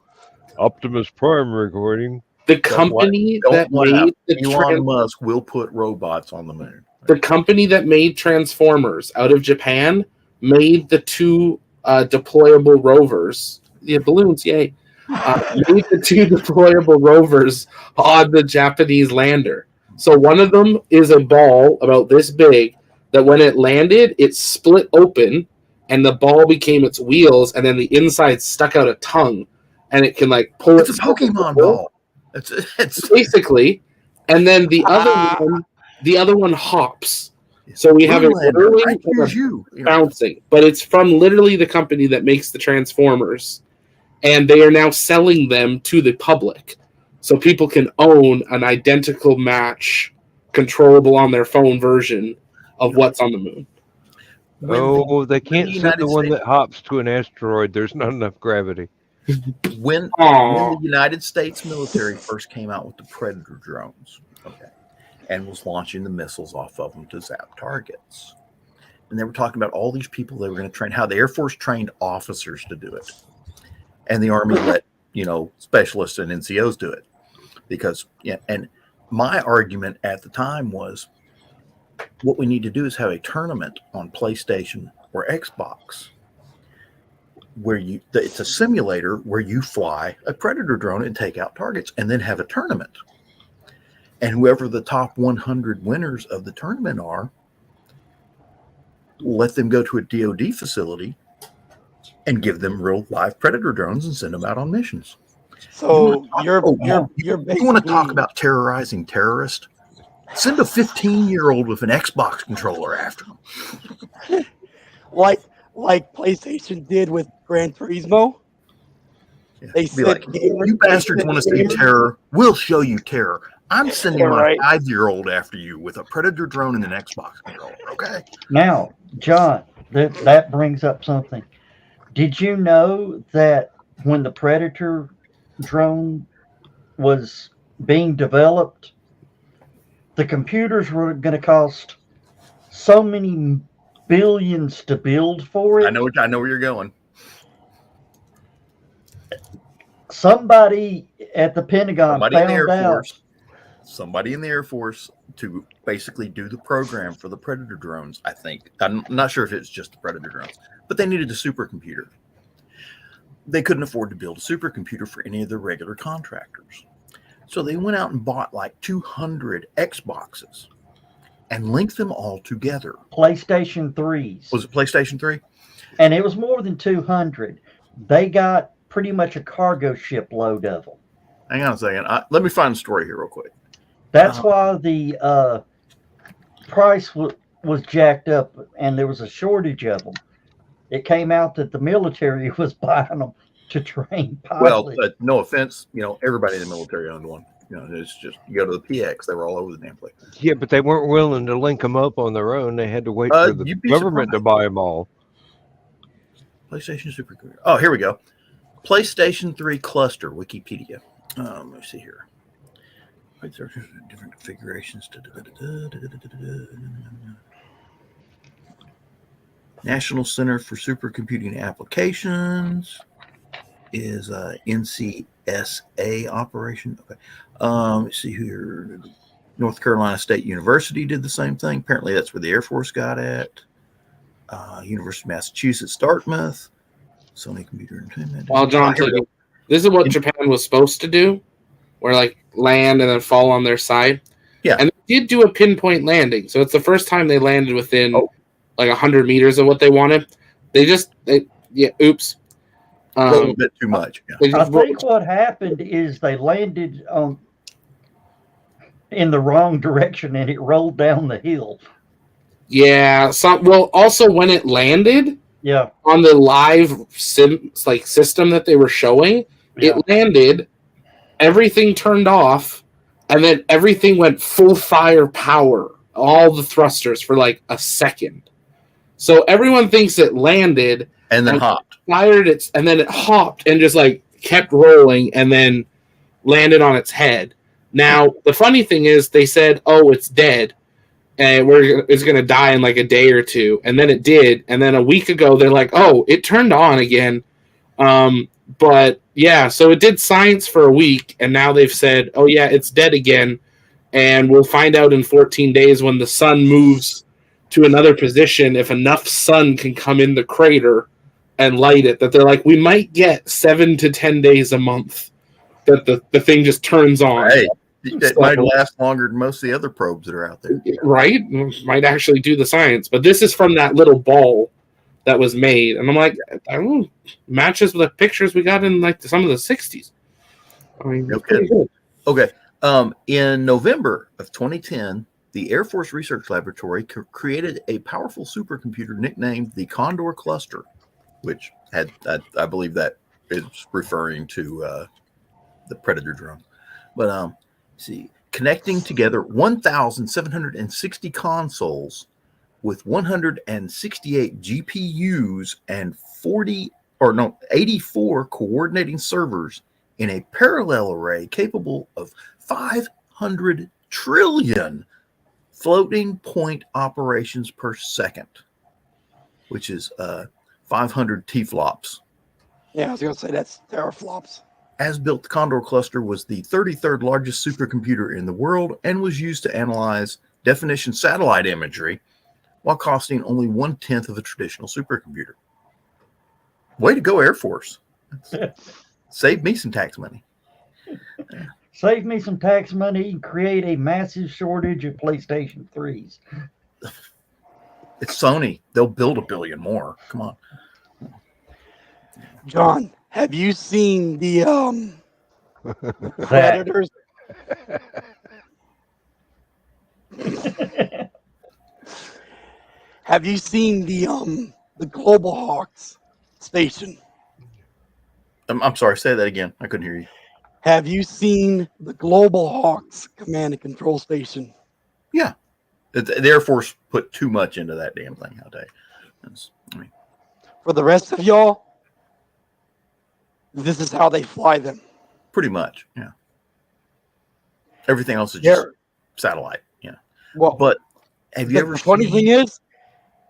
Optimus Prime recording. The company that made Elon Musk will put robots on the moon. The company that made Transformers out of Japan made the two deployable rovers. The balloons, yay! Made the two deployable rovers on the Japanese lander. So one of them is a ball about this big that when it landed, it split open and the ball became its wheels, and then the inside stuck out a tongue, and it can like pull it. It's a Pokemon ball. It's basically, and then the other one hops. So we have it whirling and bouncing, but it's from literally the company that makes the Transformers, and they are now selling them to the public, so people can own an identical match, controllable on their phone version of what's on the moon. They can't send the one that hops to an asteroid. There's not enough gravity. When the United States military first came out with the Predator drones, and was launching the missiles off of them to zap targets, and they were talking about all these people they were going to train, how the Air Force trained officers to do it, and the Army let specialists and NCOs do it, because and my argument at the time was, what we need to do is have a tournament on PlayStation or Xbox where it's a simulator where you fly a Predator drone and take out targets, and then have a tournament. And whoever the top 100 winners of the tournament are, let them go to a DoD facility and give them real live Predator drones and send them out on missions. So you want to talk about terrorizing terrorists? Send a 15-year-old with an Xbox controller after them. like PlayStation did with Gran Turismo. Yeah. They said, like, you bastards want to see terror? We'll show you terror. I'm sending my 5-year-old after you with a Predator drone and an Xbox controller, okay? Now, John, that brings up something. Did you know that when the Predator drone was being developed, the computers were going to cost so many billions to build for it? I know where you're going. Somebody at the Pentagon found out. Somebody in the Air Force to basically do the program for the Predator drones, I think. I'm not sure if it's just the Predator drones, but they needed a supercomputer. They couldn't afford to build a supercomputer for any of their regular contractors. So they went out and bought like 200 Xboxes and linked them all together. PlayStation 3s. Was it PlayStation 3? And it was more than 200. They got pretty much a cargo ship load of them. Hang on a second. Let me find the story here real quick. That's why the price was jacked up, and there was a shortage of them. It came out that the military was buying them to train pilots. Well, no offense, everybody in the military owned one. It's just, you go to the PX, they were all over the damn place. Yeah, but they weren't willing to link them up on their own. They had to wait for the government to buy them all. PlayStation Supercomputer. Oh, here we go. PlayStation 3 cluster, Wikipedia. Let me see here. Different configurations. National Center for Supercomputing Applications is NCSA operation. Okay. Let's see here. North Carolina State University did the same thing. Apparently that's where the Air Force got at. University of Massachusetts, Dartmouth. Sony Computer Entertainment. Well, John, this is what Japan was supposed to do, where like land and then fall on their side. Yeah. And they did do a pinpoint landing. So it's the first time they landed within like 100 meters of what they wanted. Oops. A little bit too much. Yeah. I think what happened is they landed in the wrong direction and it rolled down the hill. Yeah. Also when it landed, on the live system that they were showing, it landed, everything turned off, and then everything went full fire power, all the thrusters for like a second. So everyone thinks it landed and then hopped. Fired it, and then it hopped and just like kept rolling and then landed on its head. Now, the funny thing is they said, "Oh, it's dead." and it's going to die in like a day or two. And then it did. And then a week ago, they're like, oh, it turned on again. But yeah, so it did science for a week, and now they've said, oh yeah, it's dead again. And we'll find out in 14 days when the sun moves to another position if enough sun can come in the crater and light it. That they're like, we might get 7 to 10 days a month that the thing just turns on. Hey, it might last longer than most of the other probes that are out there. Right? Might actually do the science. But this is from that little ball that was made. And I'm like, I don't know, matches with the pictures we got in like some of the 60s. I mean, Okay. Okay. In November of 2010, the Air Force Research Laboratory created a powerful supercomputer nicknamed the Condor Cluster, which had, I believe that is referring to the Predator drone. But see, connecting together 1,760 consoles with 168 GPUs and 84 coordinating servers in a parallel array capable of 500 trillion floating point operations per second, which is 500 T-flops. Yeah, I was going to say that's teraflops. As built, the Condor cluster was the 33rd largest supercomputer in the world and was used to analyze definition satellite imagery while costing only 1/10 of a traditional supercomputer. Way to go, Air Force. Save me some tax money. Save me some tax money and create a massive shortage of PlayStation 3s. It's Sony. They'll build a billion more. Come on. John, have you seen the Predators? Have you seen the Global Hawks station? I'm sorry. Say that again. I couldn't hear you. Have you seen the Global Hawks command and control station? Yeah. The Air Force put too much into that damn thing, I'll tell you. For the rest of y'all, this is how they fly them. Pretty much, yeah. Everything else is just satellite, yeah. Well, but have you ever the funny thing is,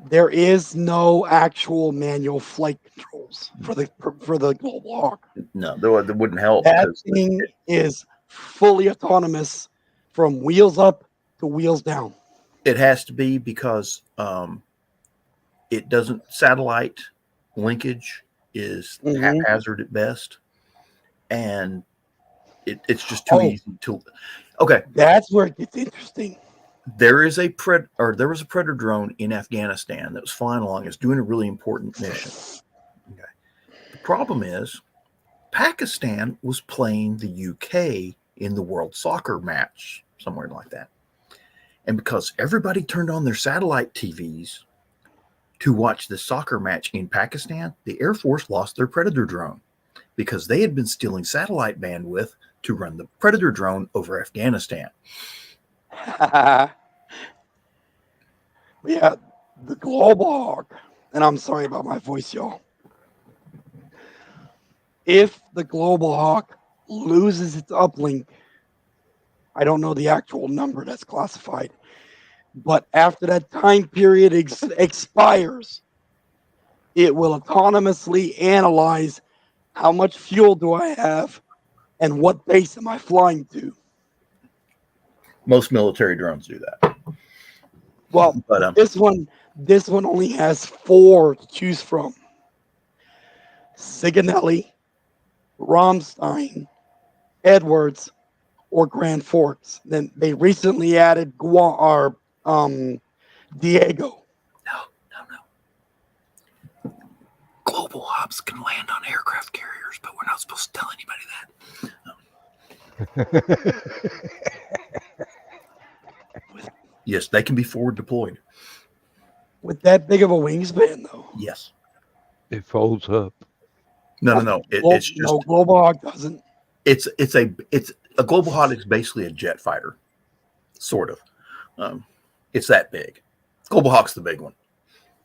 there is no actual manual flight controls for the Global Hawk. No, that wouldn't help. That thing is fully autonomous from wheels up to wheels down. It has to be because it doesn't, satellite linkage is haphazard at best, and it's just too easy to. Okay, that's where it gets interesting. There was a Predator drone in Afghanistan that was flying along. It's doing a really important mission. Okay, the problem is Pakistan was playing the UK in the World Soccer match, somewhere like that, and because everybody turned on their satellite TVs to watch the soccer match in Pakistan, the Air Force lost their Predator drone because they had been stealing satellite bandwidth to run the Predator drone over Afghanistan. Yeah, the Global Hawk, and I'm sorry about my voice, y'all. If the Global Hawk loses its uplink, I don't know the actual number that's classified, but after that time period expires, it will autonomously analyze how much fuel do I have and what base am I flying to. Most military drones do that. Well, but, this one only has 4 to choose from: Sigonelli, Rammstein, Edwards, or Grand Forks. Then they recently added Diego. No. Global Hops can land on aircraft carriers, but we're not supposed to tell anybody that. Yes, they can be forward deployed. With that big of a wingspan, though. Yes. It folds up. No. It's just no. Global Hawk doesn't. It's a Global Hawk is basically a jet fighter, sort of. It's that big. Global Hawk's the big one,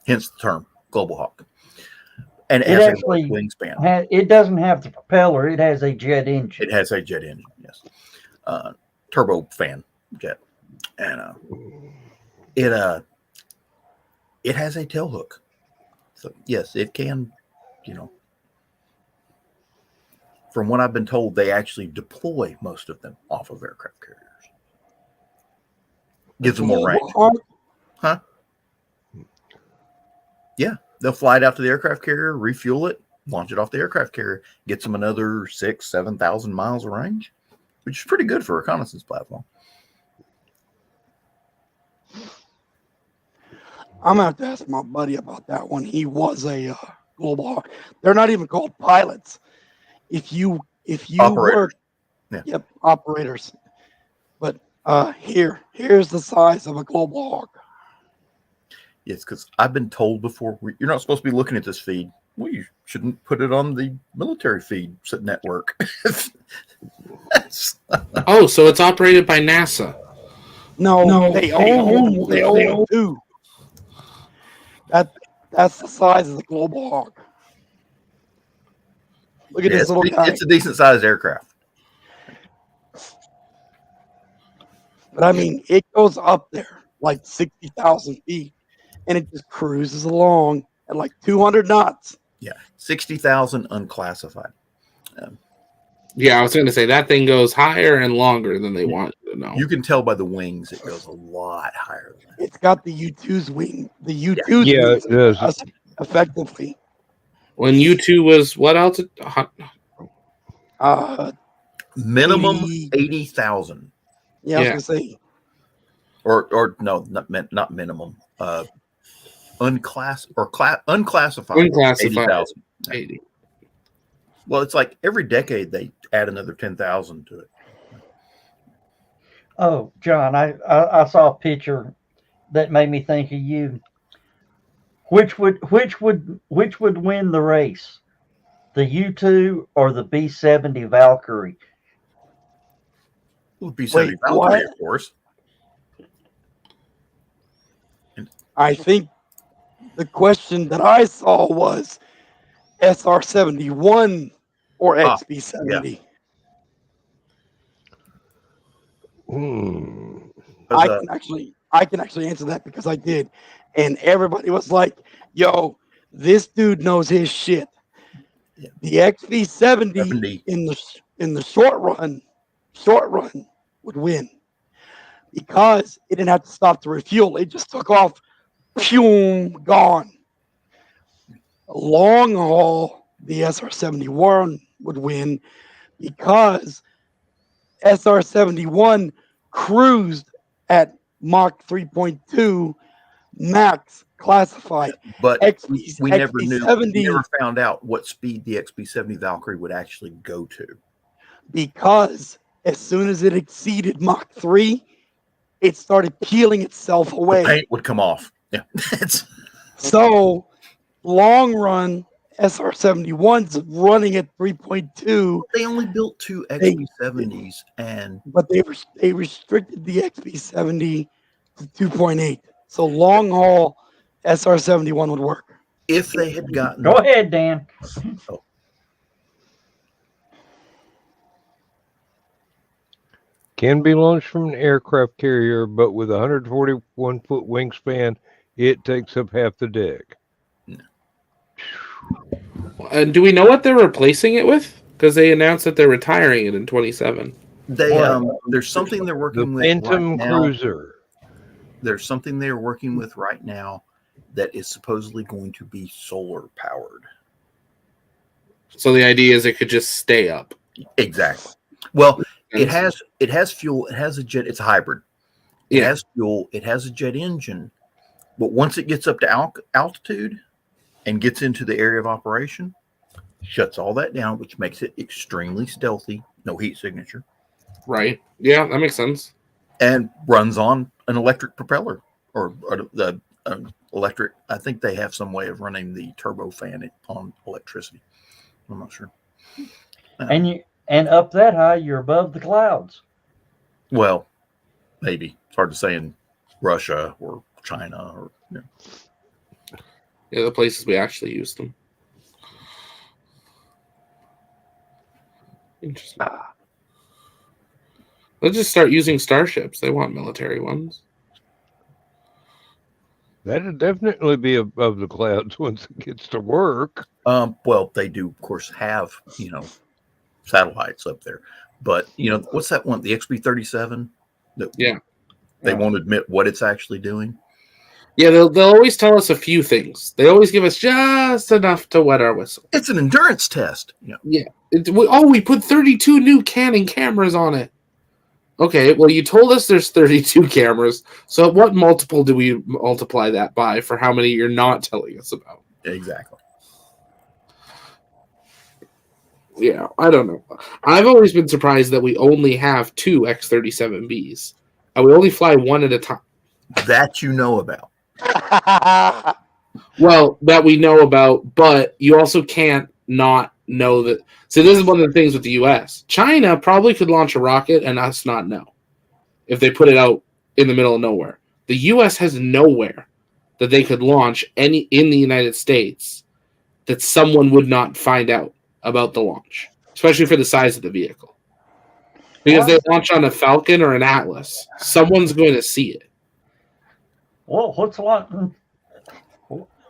hence the term Global Hawk. And it actually has a wingspan. It doesn't have the propeller. It has a jet engine. It has a jet engine. Yes, turbofan jet, and it has a tail hook. So yes, it can, from what I've been told, they actually deploy most of them off of aircraft carriers. Gives them more range. Huh? Yeah. They'll fly it out to the aircraft carrier, refuel it, launch it off the aircraft carrier, gets them another 6,000-7,000 miles of range, which is pretty good for a reconnaissance platform. I'm gonna have to ask my buddy about that one. He was a global hawk. They're not even called pilots. If you Operators. work, Yeah. Yep, operators. But here's the size of a global hawk. Yes, because I've been told before, you're not supposed to be looking at this feed. Well, you shouldn't put it on the military feed network. Oh, so it's operated by NASA. No, they own two. That's the size of the global hawk. Look at this little guy. It's a decent sized aircraft. But I mean, it goes up there like 60,000 feet, and it just cruises along at like 200 knots. Yeah, 60,000 unclassified. Yeah, I was going to say that thing goes higher and longer than they want you to know. You can tell by the wings it goes a lot higher than that. It's got the U-2's wing. The U-2's Yeah, wings it does. effectively. When U2 was what altitude? Minimum 80,000. Yeah, I was gonna say. Or no, not minimum. Unclassified. Unclassified. 80,000. 80. Well, it's like every decade they add another 10,000 to it. Oh, John, I saw a picture that made me think of you. Which would win the race? The U-2 or the B-70 Valkyrie? Well, B-70 Valkyrie, of course. I think the question that I saw was SR-71 or XB-70. I can actually answer that because I did, and everybody was like, "Yo, this dude knows his shit." Yeah. The XB-70 in the short run would win because it didn't have to stop to refuel. It just took off, gone. Long haul, the SR-71 would win because SR-71 cruised at Mach 3.2 max classified. But we never XB-70, we never found out what speed the XB-70 Valkyrie would actually go to. Because as soon as it exceeded Mach 3, it started peeling itself away. The paint would come off. Yeah. So, long run, SR-71's running at 3.2. They only built 2 XB-70s, but they restricted the XB-70 to 2.8. So long haul, SR-71 would work. If they had gotten, Go ahead, Dan. Can be launched from an aircraft carrier, but with a 141-foot wingspan, it takes up half the deck. Do we know what they're replacing it with? Because they announced that they're retiring it in 27. There's something they're working with. Phantom right Cruiser. There's something they're working with right now that is supposedly going to be solar powered. So the idea is it could just stay up. Exactly. Well, it has fuel. It has a jet. It's a hybrid. It has fuel. It has a jet engine. But once it gets up to altitude and gets into the area of operation, shuts all that down, which makes it extremely stealthy. No heat signature. Right. Yeah, that makes sense. And runs on an electric propeller or the electric. I think they have some way of running the turbofan on electricity. I'm not sure. And up that high, you're above the clouds. Well, maybe it's hard to say in Russia or China or Yeah, the places we actually used them. Interesting. Let's just start using starships. They want military ones. That'll definitely be above the clouds once it gets to work. Well, they do, of course, have satellites up there, but what's that one? The XB-37 that Yeah. they won't admit what it's actually doing. Yeah, they'll always tell us a few things. They always give us just enough to wet our whistle. It's an endurance test. Yeah. We put 32 new Canon cameras on it. Okay, well, you told us there's 32 cameras. So what multiple do we multiply that by for how many you're not telling us about? Exactly. Yeah, I don't know. I've always been surprised that we only have 2 X-37Bs. And we only fly one at a time. That you know about. Well, that we know about, but you also can't not know that. So this is one of the things with the U.S. China probably could launch a rocket and us not know if they put it out in the middle of nowhere. The U.S. has nowhere that they could launch any in the United States that someone would not find out about the launch, especially for the size of the vehicle. Because they launch on a Falcon or an Atlas, someone's going to see it. Well, what's a lot?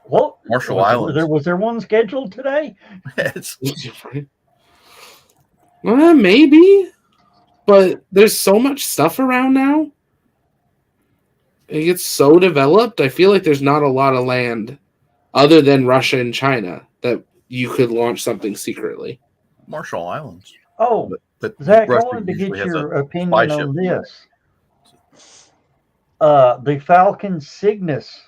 What? Marshall Islands. Was there one scheduled today? It's Maybe, but there's so much stuff around now. It gets so developed. I feel like there's not a lot of land other than Russia and China that you could launch something secretly. Marshall Islands. Oh, but Zach, I Russia wanted to usually get has your a opinion spy on ship. this. The Falcon Cygnus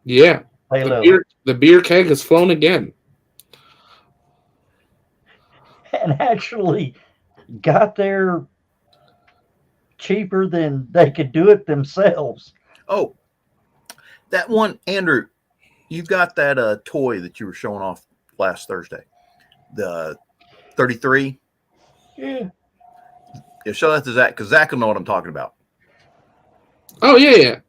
Yeah, payload. the beer keg has flown again. And actually got there cheaper than they could do it themselves. Oh, that one, Andrew, you got that toy that you were showing off last Thursday, the 33. Yeah. Show that to Zach because Zach will know what I'm talking about. Oh yeah.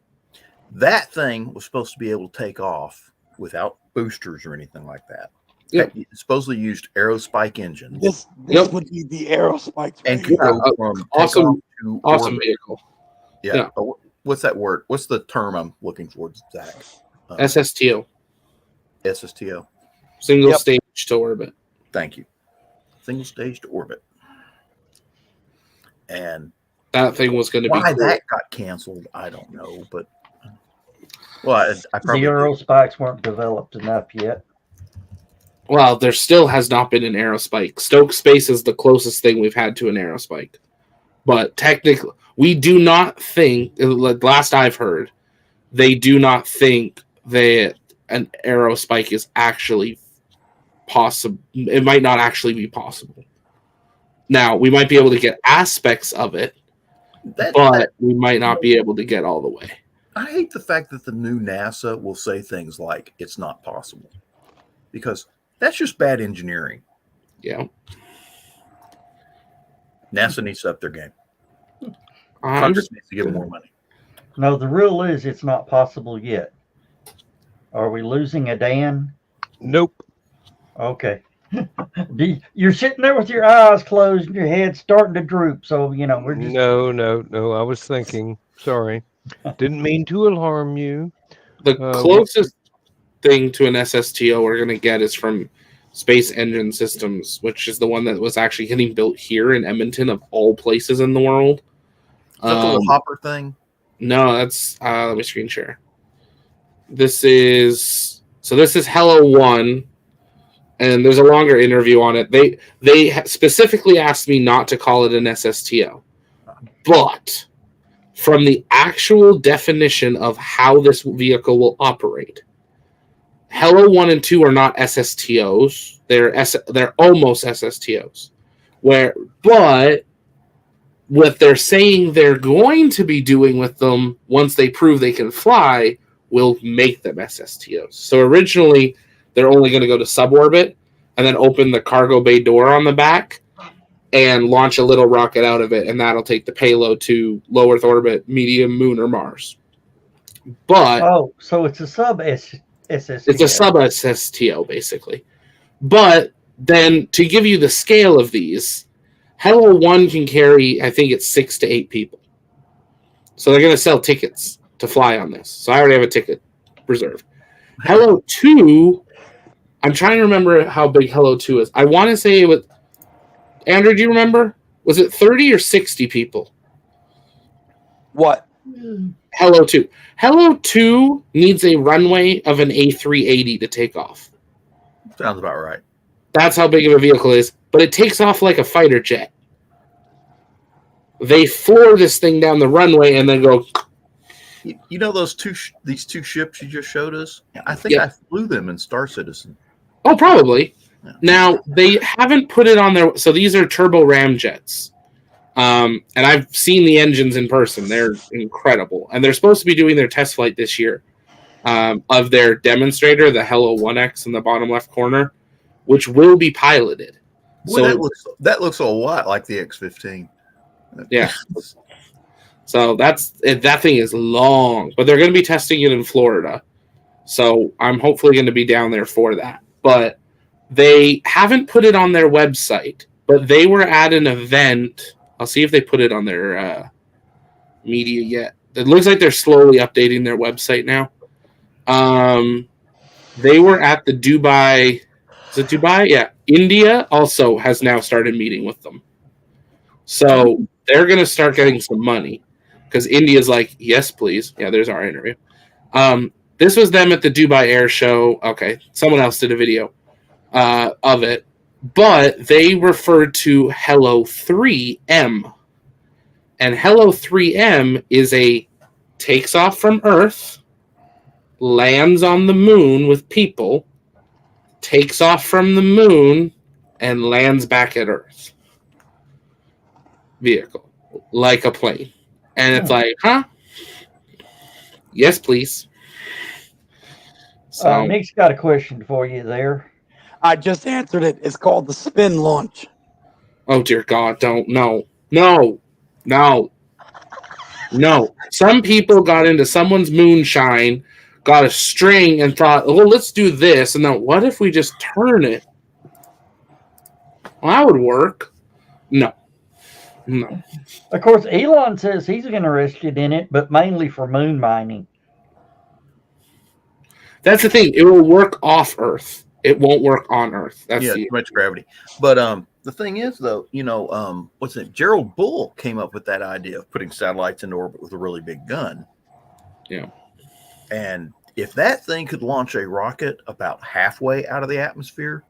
That thing was supposed to be able to take off without boosters or anything like that. Yep. It supposedly used aerospike engine This would be the aerospikes. and could go from awesome orbit. vehicle. Yeah. Oh, what's that word? What's the term I'm looking for, Zach? SSTO, SSTO. single stage to orbit. Thank you. Single stage to orbit. And That thing was going to be why cool. that got canceled, I don't know. But well, I probably The aerospikes weren't developed enough yet. Well, there still has not been an aerospike. Stoke Space is the closest thing we've had to an aerospike. But technically, we do not think, last I've heard, they do not think that an aerospike is actually possible. It might not actually be possible. Now, we might be able to get aspects of it, but we might not be able to get all the way. I hate the fact that the new NASA will say things like it's not possible because that's just bad engineering. Yeah. NASA needs to up their game. I'm Congress needs to give them more money. No, the rule is it's not possible yet. Are we losing a Dan? Nope. Okay. You're sitting there with your eyes closed and your head starting to droop. So, we're just. No. I was thinking. Sorry. Didn't mean to alarm you. the closest thing to an SSTO we're going to get is from Space Engine Systems, which is the one that was actually getting built here in Edmonton, of all places in the world. Is that the little hopper thing? No, that's let me screen share. This is Hello 1, and there's a longer interview on it. They specifically asked me not to call it an SSTO, but from the actual definition of how this vehicle will operate, Hello 1 and 2 are not SSTOs. They're almost SSTOs. But what they're saying they're going to be doing with them once they prove they can fly will make them SSTOs. So originally, they're only going to go to suborbit and then open the cargo bay door on the back and launch a little rocket out of it, and that'll take the payload to low Earth orbit, medium Moon, or Mars. But So it's a sub SSTO. it's a sub SSTO, basically. But then to give you the scale of these, Hello 1 can carry, I think it's 6 to 8 people. So they're going to sell tickets to fly on this. So I already have a ticket reserved. Hello 2, I'm trying to remember how big Hello 2 is. I want to say it was, Andrew, do you remember? Was it 30 or 60 people? What? Hello 2. Hello 2 needs a runway of an A380 to take off. Sounds about right. That's how big of a vehicle it is, but it takes off like a fighter jet. They floor this thing down the runway and then go. You know these two ships you just showed us? I think I flew them in Star Citizen. Oh, probably. Yeah. Now, they haven't put it on their... So these are turbo ramjets. And I've seen the engines in person. They're incredible. And they're supposed to be doing their test flight this year of their demonstrator, the Hello 1X in the bottom left corner, which will be piloted. Boy, that looks a lot like the X-15. Yeah. So that thing is long, but they're going to be testing it in Florida. So I'm hopefully going to be down there for that. But they haven't put it on their website, but they were at an event. I'll see if they put it on their media yet. It looks like they're slowly updating their website now. They were at the Dubai. Is it Dubai? Yeah. India also has now started meeting with them. So they're going to start getting some money. Because India's like, yes, please. Yeah, there's our interview. This was them at the Dubai Air Show. Okay, someone else did a video of it. But they referred to Hello 3M. And Hello 3M is takes off from Earth, lands on the moon with people, takes off from the moon, and lands back at Earth. Vehicle. Like a plane. And it's like, huh? Yes, please. So Nick's got a question for you there. I just answered it. It's called the spin launch. oh dear God, don't no. Some people got into someone's moonshine, got a string, and thought, well, let's do this. And then what if we just turn it? Well, that would work. No. Of course, Elon says he's interested in it, but mainly for moon mining. That's the thing. It will work off Earth. It won't work on Earth. That's too much gravity. But the thing is, though, what's it? Gerald Bull came up with that idea of putting satellites into orbit with a really big gun. Yeah. And if that thing could launch a rocket about halfway out of the atmosphere,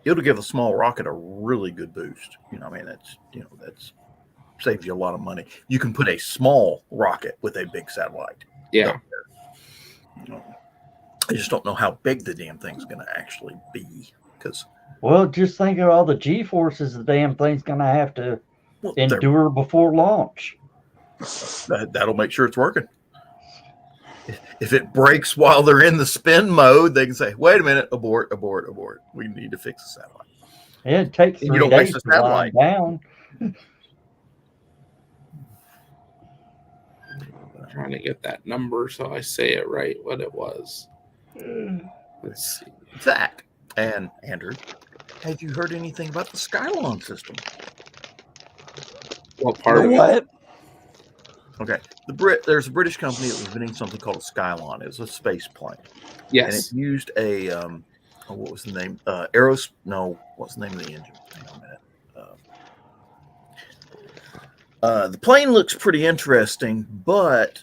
it'll give a small rocket a really good boost. That's saves you a lot of money. You can put a small rocket with a big satellite. Yeah. I just don't know how big the damn thing's going to actually be. Well, just think of all the G-forces the damn thing's going to have to endure before launch. That'll make sure it's working. If it breaks while they're in the spin mode, they can say, wait a minute, abort. We need to fix the satellite. Yeah, it takes 3 days to lie down. Trying to get that number so I say it right, what it was. Let's see. Zach and Andrew, have you heard anything about the Skylon system? What part of it? Okay. There's a British company that was inventing something called a Skylon. It was a space plane. Yes. And it used a what was the name? What's the name of the engine? Hang on a minute. The plane looks pretty interesting, but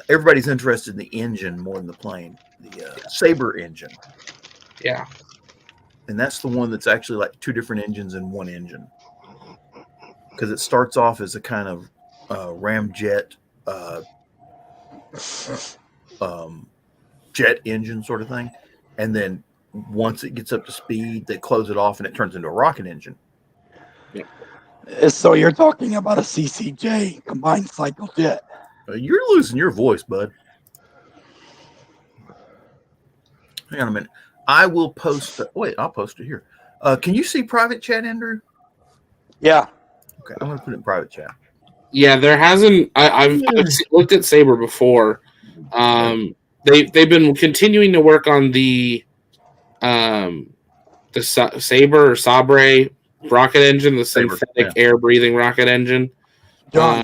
everybody's interested in the engine more than the plane. The Sabre engine. Yeah. And that's the one that's actually like two different engines in one engine. Because it starts off as a kind of ramjet jet engine sort of thing. And then once it gets up to speed, they close it off and it turns into a rocket engine. So you're talking about a CCJ, combined cycle jet. You're losing your voice, bud. Hang on a minute. I will post. I'll post it here. Can you see private chat, Andrew? Yeah. Okay, I'm going to put it in private chat. Yeah, there hasn't. I've looked at Sabre before. They've been continuing to work on the Sabre or Sabre rocket engine, the synthetic air breathing rocket engine. John,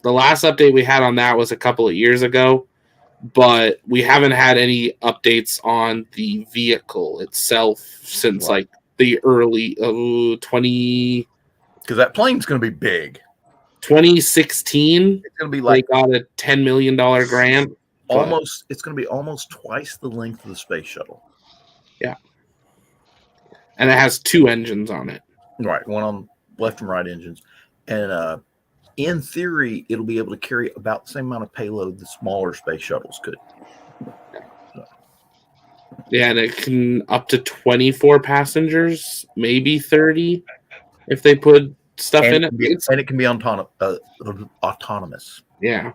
The last update we had on that was a couple of years ago, but we haven't had any updates on the vehicle itself since like the early 2016. Because that plane's going to be big. It's 2016, going to be they like got a $10 million grant. almost. It's going to be almost twice the length of the space shuttle. And it has 2 engines on it. Right, one on left and right engines, and in theory, it'll be able to carry about the same amount of payload the smaller space shuttles could. Yeah, and it can up to 24 passengers, maybe 30, if they put stuff in it. And it can be autonomous. Yeah.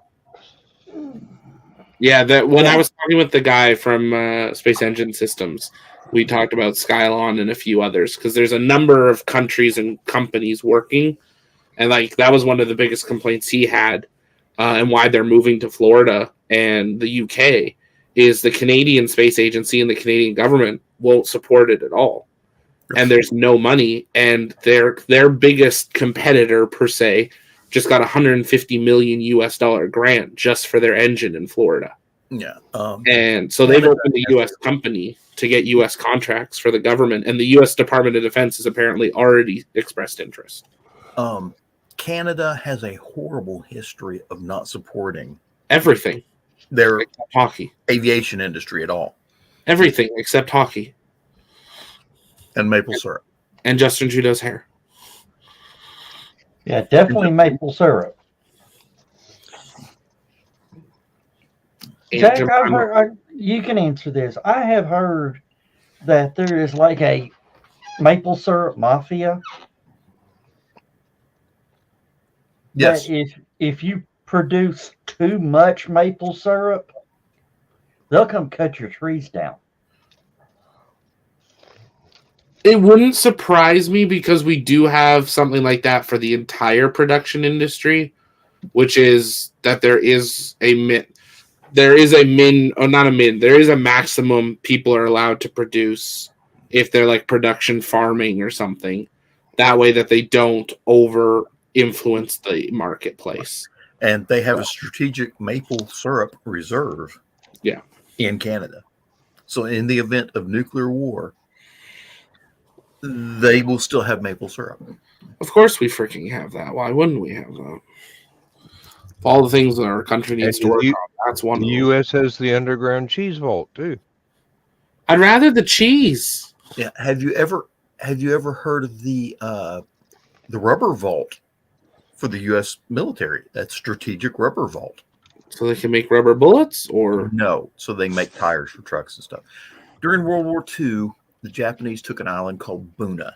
Yeah, that when I was talking with the guy from Space Engine Systems, we talked about Skylon and a few others because there's a number of countries and companies working, and like that was one of the biggest complaints he had, and why they're moving to Florida and the UK is the Canadian Space Agency and the Canadian government won't support it at all, and there's no money, and their biggest competitor per se just got $150 million US grant just for their engine in Florida. Yeah. And so they've opened a U.S. company to get U.S. contracts for the government, and the U.S. Department of Defense has apparently already expressed interest. Canada has a horrible history of not supporting Everything. their Except hockey. aviation industry at all. Everything except hockey. And maple syrup. And Justin Trudeau's hair. Yeah, definitely maple syrup. Jack, I've heard, you can answer this. I have heard that there is like a maple syrup mafia. Yes. That if you produce too much maple syrup, they'll come cut your trees down. It wouldn't surprise me because we do have something like that for the entire production industry, which is that there is a maximum people are allowed to produce if they're like production farming or something. That way that they don't over influence the marketplace. And they have a strategic maple syrup reserve in Canada. So in the event of nuclear war, they will still have maple syrup. Of course we freaking have that. Why wouldn't we have that? All the things that our country needs to work on. That's one. The U.S. has the underground cheese vault too. I'd rather the cheese. Yeah. Have you ever heard of the rubber vault for the U.S. military? That's strategic rubber vault. So they can make rubber bullets, or no? So they make tires for trucks and stuff. During World War II, the Japanese took an island called Buna.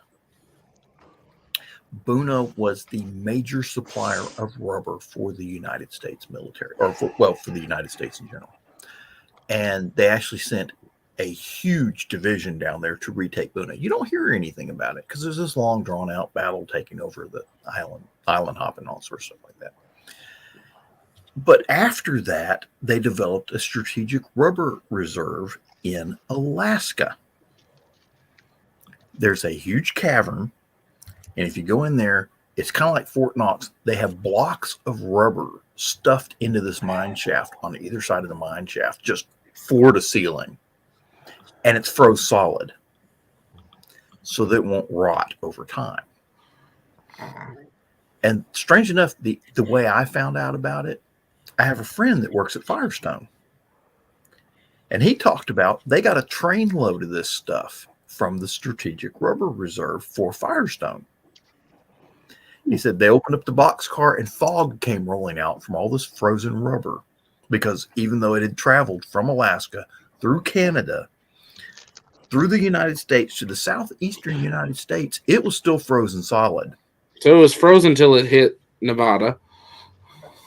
Buna was the major supplier of rubber for the United States military, or for the United States in general. And they actually sent a huge division down there to retake Buna. You don't hear anything about it because there's this long, drawn-out battle taking over the island hopping, all sorts of stuff like that. But after that, they developed a strategic rubber reserve in Alaska. There's a huge cavern. And if you go in there, it's kind of like Fort Knox. They have blocks of rubber stuffed into this mine shaft on either side of the mine shaft, just floor to ceiling. And it's froze solid so that it won't rot over time. And strange enough, the way I found out about it, I have a friend that works at Firestone. And he talked about they got a train load of this stuff from the Strategic Rubber Reserve for Firestone. He said they opened up the boxcar and fog came rolling out from all this frozen rubber because even though it had traveled from Alaska through Canada, through the United States to the southeastern United States, it was still frozen solid. So it was frozen until it hit Nevada.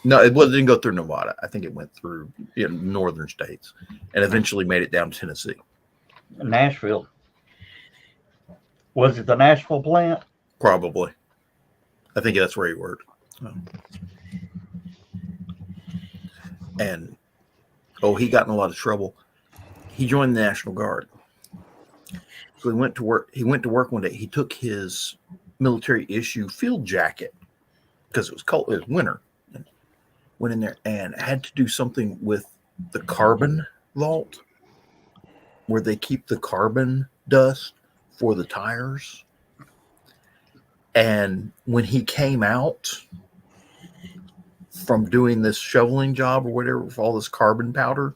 No, it didn't go through Nevada. I think it went through northern states and eventually made it down to Tennessee. Nashville. Was it the Nashville plant? Probably. I think that's where he worked. And he got in a lot of trouble. He joined the National Guard. So he went to work. He went to work one day. He took his military issue field jacket because it was cold. It was winter. went in there and had to do something with the carbon vault where they keep the carbon dust for the tires. And when he came out from doing this shoveling job or whatever with all this carbon powder,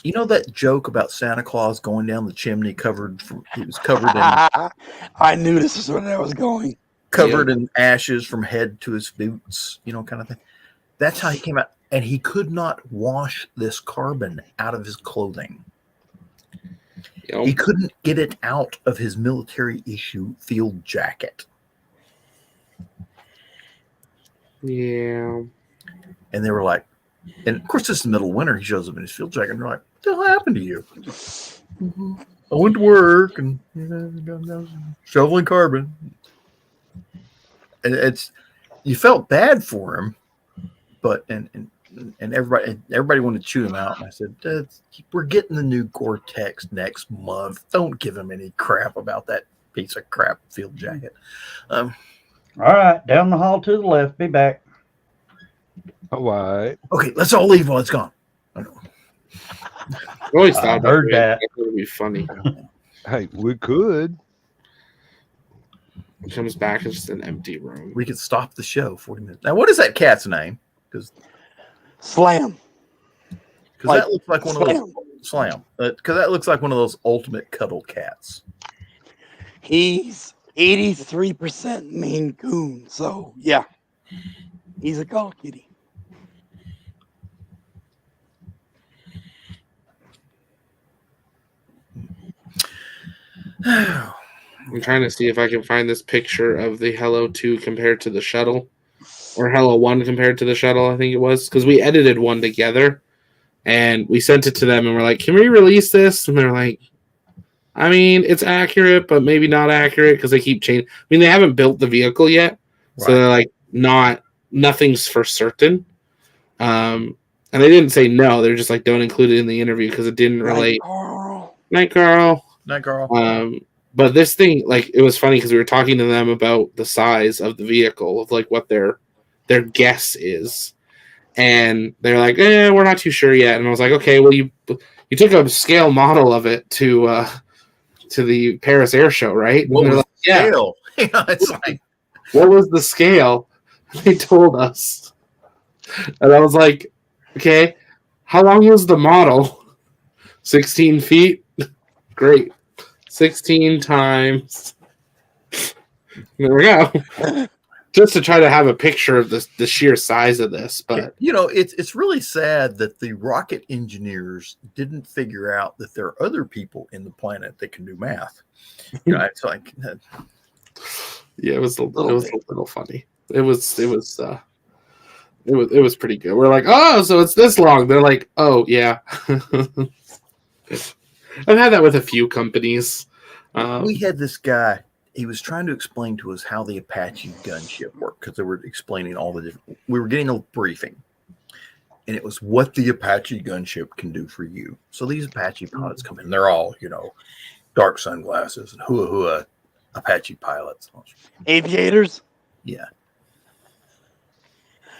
you know that joke about Santa Claus going down the chimney he was covered in I knew this is where that was going. covered in ashes from head to his boots, kind of thing. That's how he came out. And he could not wash this carbon out of his clothing. Yep. He couldn't get it out of his military issue field jacket. Yeah. And they were like, and of course, this is the middle of winter. He shows up in his field jacket, and they're like, what the hell happened to you? I went to work and shoveling carbon. And you felt bad for him, but and everybody wanted to chew him out. And I said, we're getting the new Gore-Tex next month. Don't give him any crap about that piece of crap field jacket. All right, down the hall to the left. Be back. All right. Okay, let's all leave while it's gone. I always thought I about heard that. That would be funny. Hey, we could. He comes back, it's just an empty room. We could stop the show 40 minutes. Now, what is that cat's name? Because Slam. that looks like one of those Slam. Because that looks like one of those ultimate cuddle cats. He's 83% Maine Coon. So, yeah. He's a cuddle kitty. I'm trying to see if I can find this picture of the Hello 2 compared to the shuttle. Or Hello 1 compared to the shuttle, I think it was. Because we edited one together. And we sent it to them and we're like, can we release this? And they're like, I mean, it's accurate, but maybe not accurate because they keep changing. I mean, they haven't built the vehicle yet. Right. So they're like, nothing's for certain. And they didn't say no. They're just like, don't include it in the interview because it didn't relate. Night, Carl. Night, Carl. But this thing, like, it was funny because we were talking to them about the size of the vehicle, of like what their guess is. And they're like, we're not too sure yet. And I was like, okay, well, you took a scale model of it to the Paris Air Show, right? What was like, the scale? Yeah, it's like, what was the scale? They told us. And I was like, okay, how long was the model? 16 feet? Great. 16 times. There we go. Just to try to have a picture of the sheer size of this. But it's really sad that the rocket engineers didn't figure out that there are other people in the planet that can do math. It's like yeah, it was a little funny. It was pretty good. We're like, oh, so it's this long. They're like, oh yeah. I've had that with a few companies. We had this guy. He was trying to explain to us how the Apache gunship worked because they were explaining all the different. We were getting a briefing, and it was what the Apache gunship can do for you. So these Apache pilots come in. They're all, dark sunglasses and hua Apache pilots. Aviators? Yeah.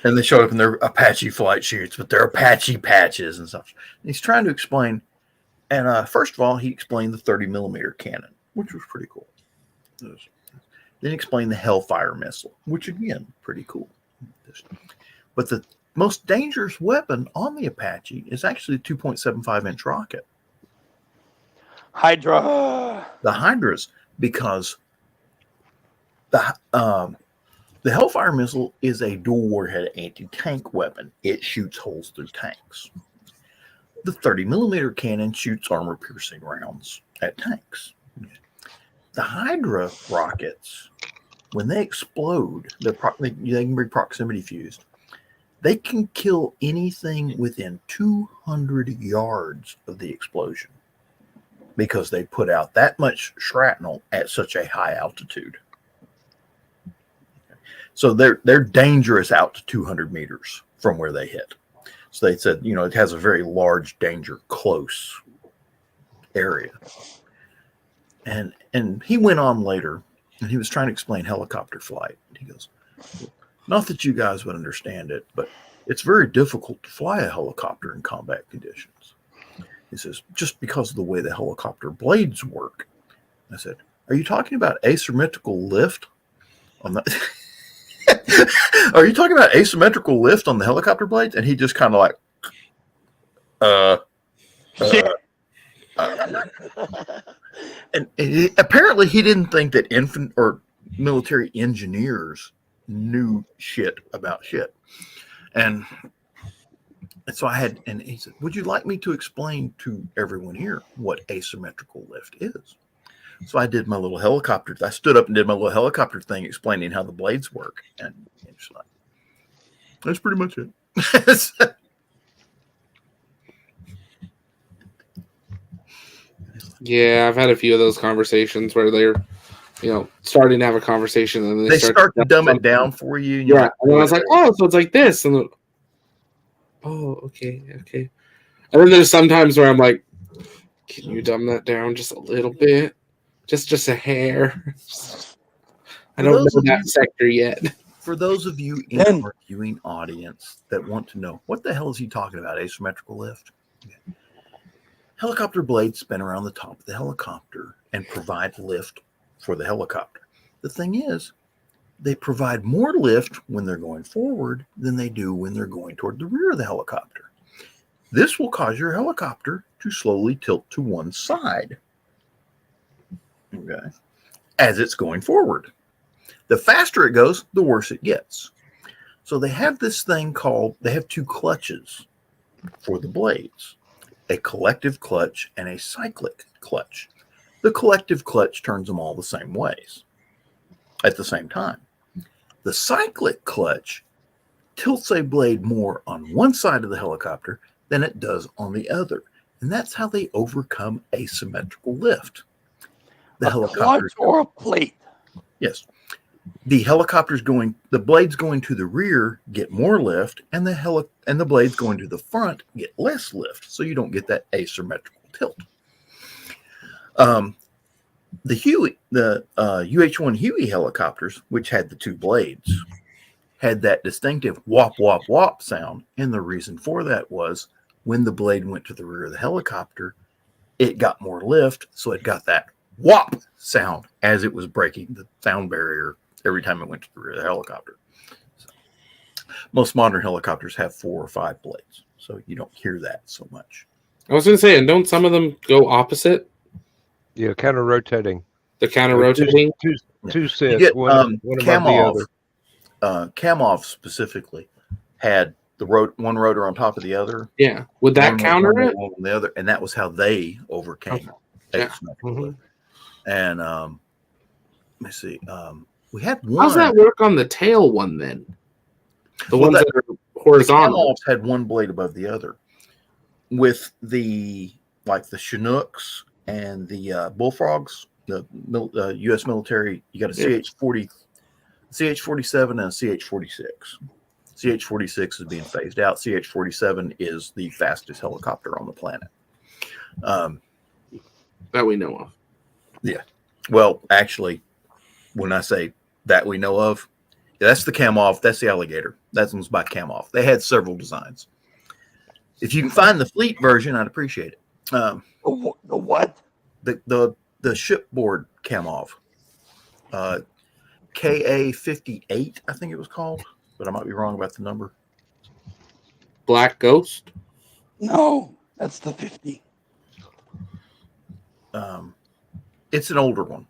And they showed up in their Apache flight suits with their Apache patches and stuff. And he's trying to explain. And first of all, he explained the 30 millimeter cannon, which was pretty cool. Then explain the Hellfire missile, which again, pretty cool. But the most dangerous weapon on the Apache is actually a 2.75 inch rocket. Hydra. The Hydras, because the Hellfire missile is a dual warhead anti-tank weapon. It shoots holes through tanks. The 30 millimeter cannon shoots armor-piercing rounds at tanks. The Hydra rockets, when they explode, they can be proximity fused. They can kill anything within 200 yards of the explosion because they put out that much shrapnel at such a high altitude. So they're dangerous out to 200 meters from where they hit. So they said, it has a very large danger close area. And he went on later, and he was trying to explain helicopter flight. He goes, Not that you guys would understand it, but it's very difficult to fly a helicopter in combat conditions. He says, just because of the way the helicopter blades work. I said, are you talking about asymmetrical lift on the Are you talking about asymmetrical lift on the helicopter blades? And he just kind of like, and apparently he didn't think that infant or military engineers knew shit about shit. And so I had, and he said, would you like me to explain to everyone here what asymmetrical lift is? So I did my little helicopter. I stood up and did my little helicopter thing explaining how the blades work. And it's like, that's pretty much it. Yeah, I've had a few of those conversations where they're, starting to have a conversation and they start to dumb it down for you. And yeah, and I was like, oh, so it's like this, and oh, okay. And then there's sometimes where I'm like, can you dumb that down just a little bit, just a hair? I don't know that sector yet. For those of you in our viewing audience that want to know, what the hell is he talking about, asymmetrical lift? Okay. Helicopter blades spin around the top of the helicopter and provide lift for the helicopter. The thing is, they provide more lift when they're going forward than they do when they're going toward the rear of the helicopter. This will cause your helicopter to slowly tilt to one side, okay, as it's going forward. The faster it goes, the worse it gets. So they have this thing called, they have two clutches for the blades, a collective clutch and a cyclic clutch. The collective clutch turns them all the same ways at the same time. The cyclic clutch tilts a blade more on one side of the helicopter than it does on the other. And that's how they overcome asymmetrical lift. The clutch or a plate? Yes. The blades going to the rear get more lift, and the blades going to the front get less lift, so you don't get that asymmetrical tilt. The UH-1 Huey helicopters, which had the two blades, had that distinctive whop, whop, whop sound, and the reason for that was when the blade went to the rear of the helicopter, it got more lift, so it got that whop sound as it was breaking the sound barrier every time it went to the rear of the helicopter. So, most modern helicopters have 4 or 5 blades, so you don't hear that so much. I was going to say, and don't some of them go opposite? Yeah, counter rotating. The counter rotating? Two sets. You get, one above the other. Kamov specifically had the one rotor on top of the other. Yeah. Would that counter it? One on the other, and that was how they overcame asymmetrical lift. And let me see. We had one. How's that work on the tail one then? The ones that are horizontal. The had one blade above the other. With the Chinooks and the Bullfrogs, the U.S. military, you got a CH-40, CH-47, and a CH-46. CH-46 is being phased out. CH-47 is the fastest helicopter on the planet. That we know of. Yeah. Well, actually, when I say that we know of, that's the Kamov. That's the Alligator. That one's by Kamov. They had several designs. If you can find the fleet version, I'd appreciate it. The what? The shipboard Kamov. KA-58, I think it was called, but I might be wrong about the number. Black Ghost? No, that's the 50. It's an older one.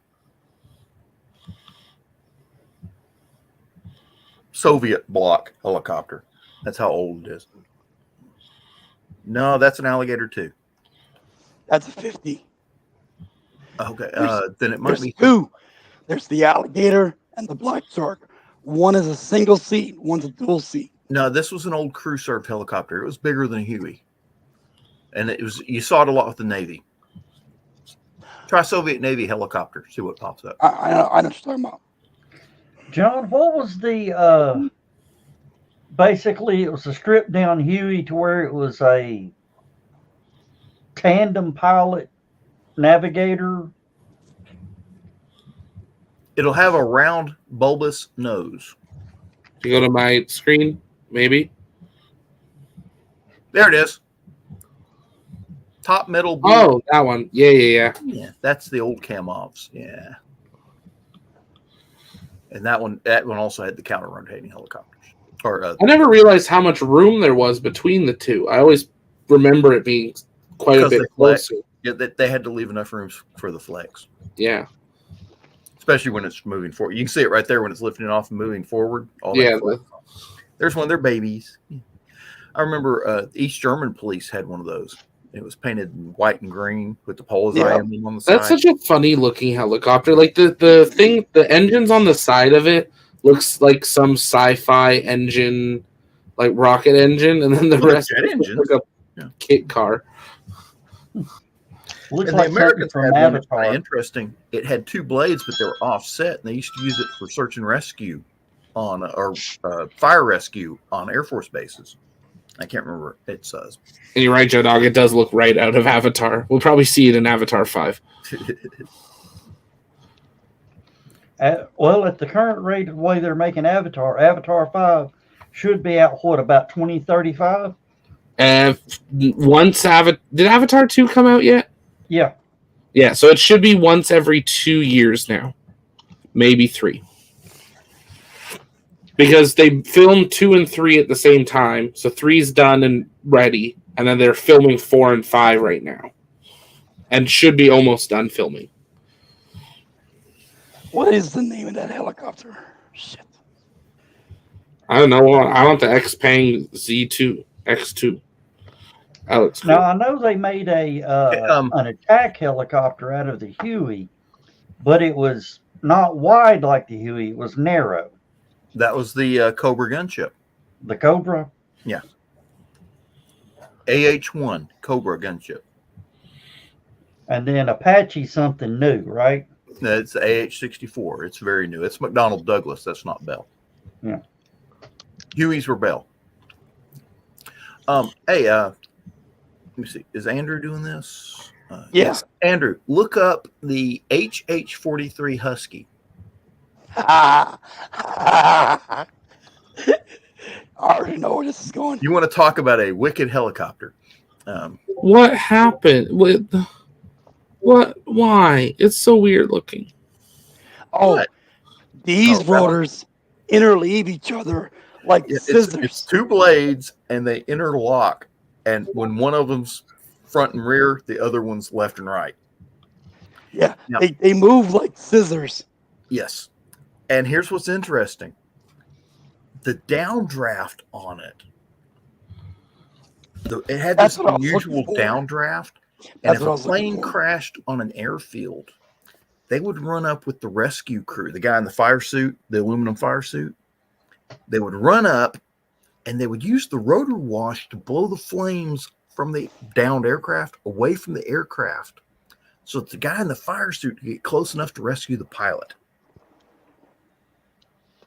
Soviet block helicopter. That's how old it is. No, that's an Alligator too. That's a 50. Okay, then it might There's be two. There's the Alligator and the Black Shark. One is a single seat, one's a dual seat. No, this was an old crew served helicopter. It was bigger than a Huey, and you saw it a lot with the Navy. Try Soviet Navy helicopter. See what pops up. I know what you're talking about. John, what was the basically it was a stripped down Huey to where it was a tandem pilot navigator? It'll have a round bulbous nose. You go to my screen, maybe. There it is. Top metal blue. Oh, that one. Yeah. Yeah, that's the old Kamovs. Yeah. And that one also had the counter-rotating helicopters. Or I never realized how much room there was between the two. I always remember it being quite a because bit they flex. closer. Yeah, they had to leave enough room for the flex, Yeah. especially when it's moving forward. You can see it right there when it's lifting off and moving forward. All Yeah, that flex. There's one of their babies. I remember East German police had one of those. It was painted in white and green with the Polizei emblem on the side. That's such a funny looking helicopter. Like the thing, the engines on the side of it looks like some sci-fi engine, like rocket engine, and then the Well, rest jet looks engines. like a Yeah. kit car. Looks And like the Americans something had from one that's kind Avatar. of interesting. It had two blades, but they were offset, and they used to use it for search and rescue on or fire rescue on Air Force bases. I can't remember. It's And you're right, Joe Dog. It does look right out of Avatar. We'll probably see it in Avatar 5. Well, at the current rate of the way they're making Avatar 5 should be out, about 2035? Did Avatar 2 come out yet? Yeah. Yeah, so it should be once every 2 years now. Maybe 3. Because they filmed 2 and 3 at the same time. So 3's done and ready. And then they're filming 4 and 5 right now. And should be almost done filming. What is the name of that helicopter? Shit. I don't know. I want the X-Pang Z2 X2. That looks cool. Now, I know they made an attack helicopter out of the Huey, but it was not wide like the Huey. It was narrow. that was the Cobra gunship. The Cobra? Yeah. AH-1 Cobra gunship. And then Apache something new, right? It's the AH-64. It's very new. It's McDonnell Douglas. That's not Bell. Yeah. Hueys were Bell. Hey, let me see. Is Andrew doing this? Yes. Andrew, look up the HH-43 Husky. I already know where this is going. You want to talk about a wicked helicopter? What happened? What? Why? It's so weird looking. Oh, What? these Oh, rotors interleave each other like scissors. It's two blades and they interlock. And when one of them's front and rear, the other one's left and right. Yeah, Now- they move like scissors. Yes. And here's what's interesting. The downdraft on it. It had That's this what I was unusual looking for. downdraft. And That's if what I a was looking plane for. crashed on an airfield, they would run up with the rescue crew, the guy in the fire suit, the aluminum fire suit. They would run up and they would use the rotor wash to blow the flames from the downed aircraft away from the aircraft so that the guy in the fire suit could get close enough to rescue the pilot.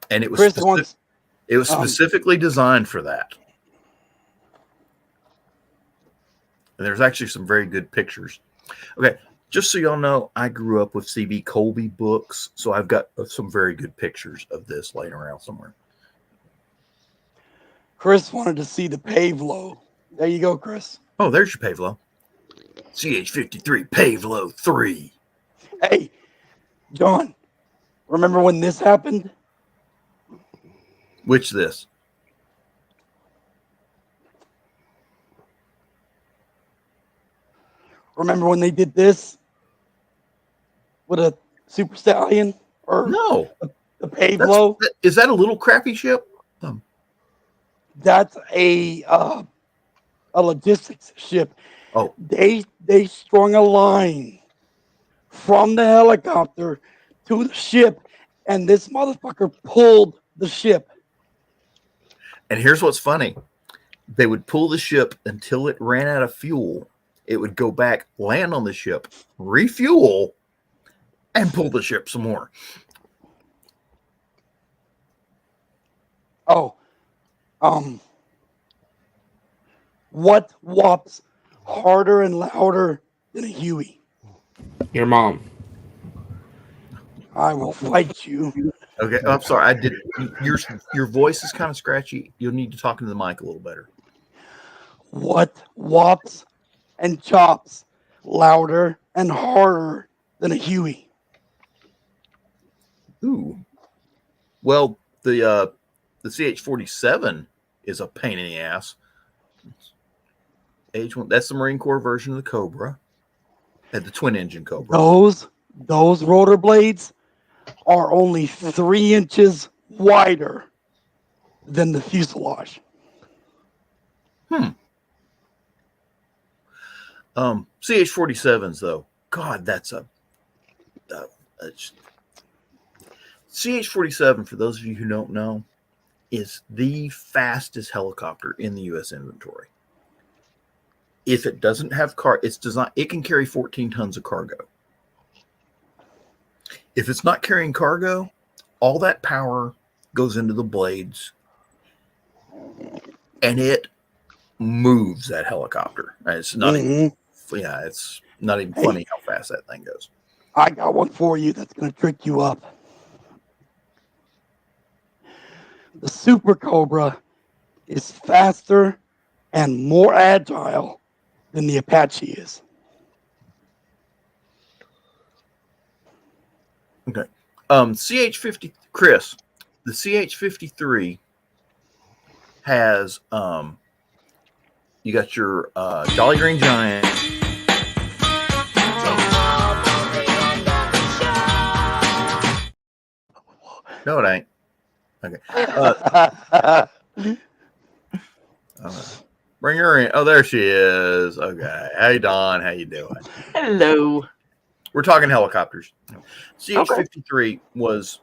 And it was Chris wants. specifically designed for that. And there's actually some very good pictures. Okay, just so y'all know, I grew up with C.B. Colby books, so I've got some very good pictures of this laying around somewhere. Chris wanted to see the Pavlo. There you go, Chris. Oh, there's your Pavlo. CH-53 Pavlo 3. Hey, John, remember when this happened? Which this? Remember when they did this with a Super Stallion or No. the Pavlo? Is that a little crappy ship? That's a logistics ship. Oh. They strung a line from the helicopter to the ship, and this motherfucker pulled the ship. And here's what's funny. They would pull the ship until it ran out of fuel. It would go back, land on the ship, refuel, and pull the ship some more. Oh, what whops harder and louder than a Huey? Your mom. I will fight you. Okay, I'm sorry. I did. Your voice is kind of scratchy. You'll need to talk into the mic a little better. What whops and chops louder and harder than a Huey? Ooh. Well, the CH-47 is a pain in the ass. H1. That's the Marine Corps version of the Cobra. At the twin engine Cobra. Those rotor blades are only 3 inches wider than the fuselage. CH-47s though. God, that's CH-47, for those of you who don't know, is the fastest helicopter in the U.S. inventory. If it doesn't have it's designed. It can carry 14 tons of cargo. If it's not carrying cargo, all that power goes into the blades, and it moves that helicopter. It's not. Yeah, it's not even funny how fast that thing goes. I got one for you that's going to trick you up. The Super Cobra is faster and more agile than the Apache is. Okay. CH-50, Chris, the CH-53 has you got your Jolly Green Giant. No, it ain't. Okay. Bring her in. Oh, there she is. Okay. Hey, Don. How you doing? Hello. We're talking helicopters. CH-53 was,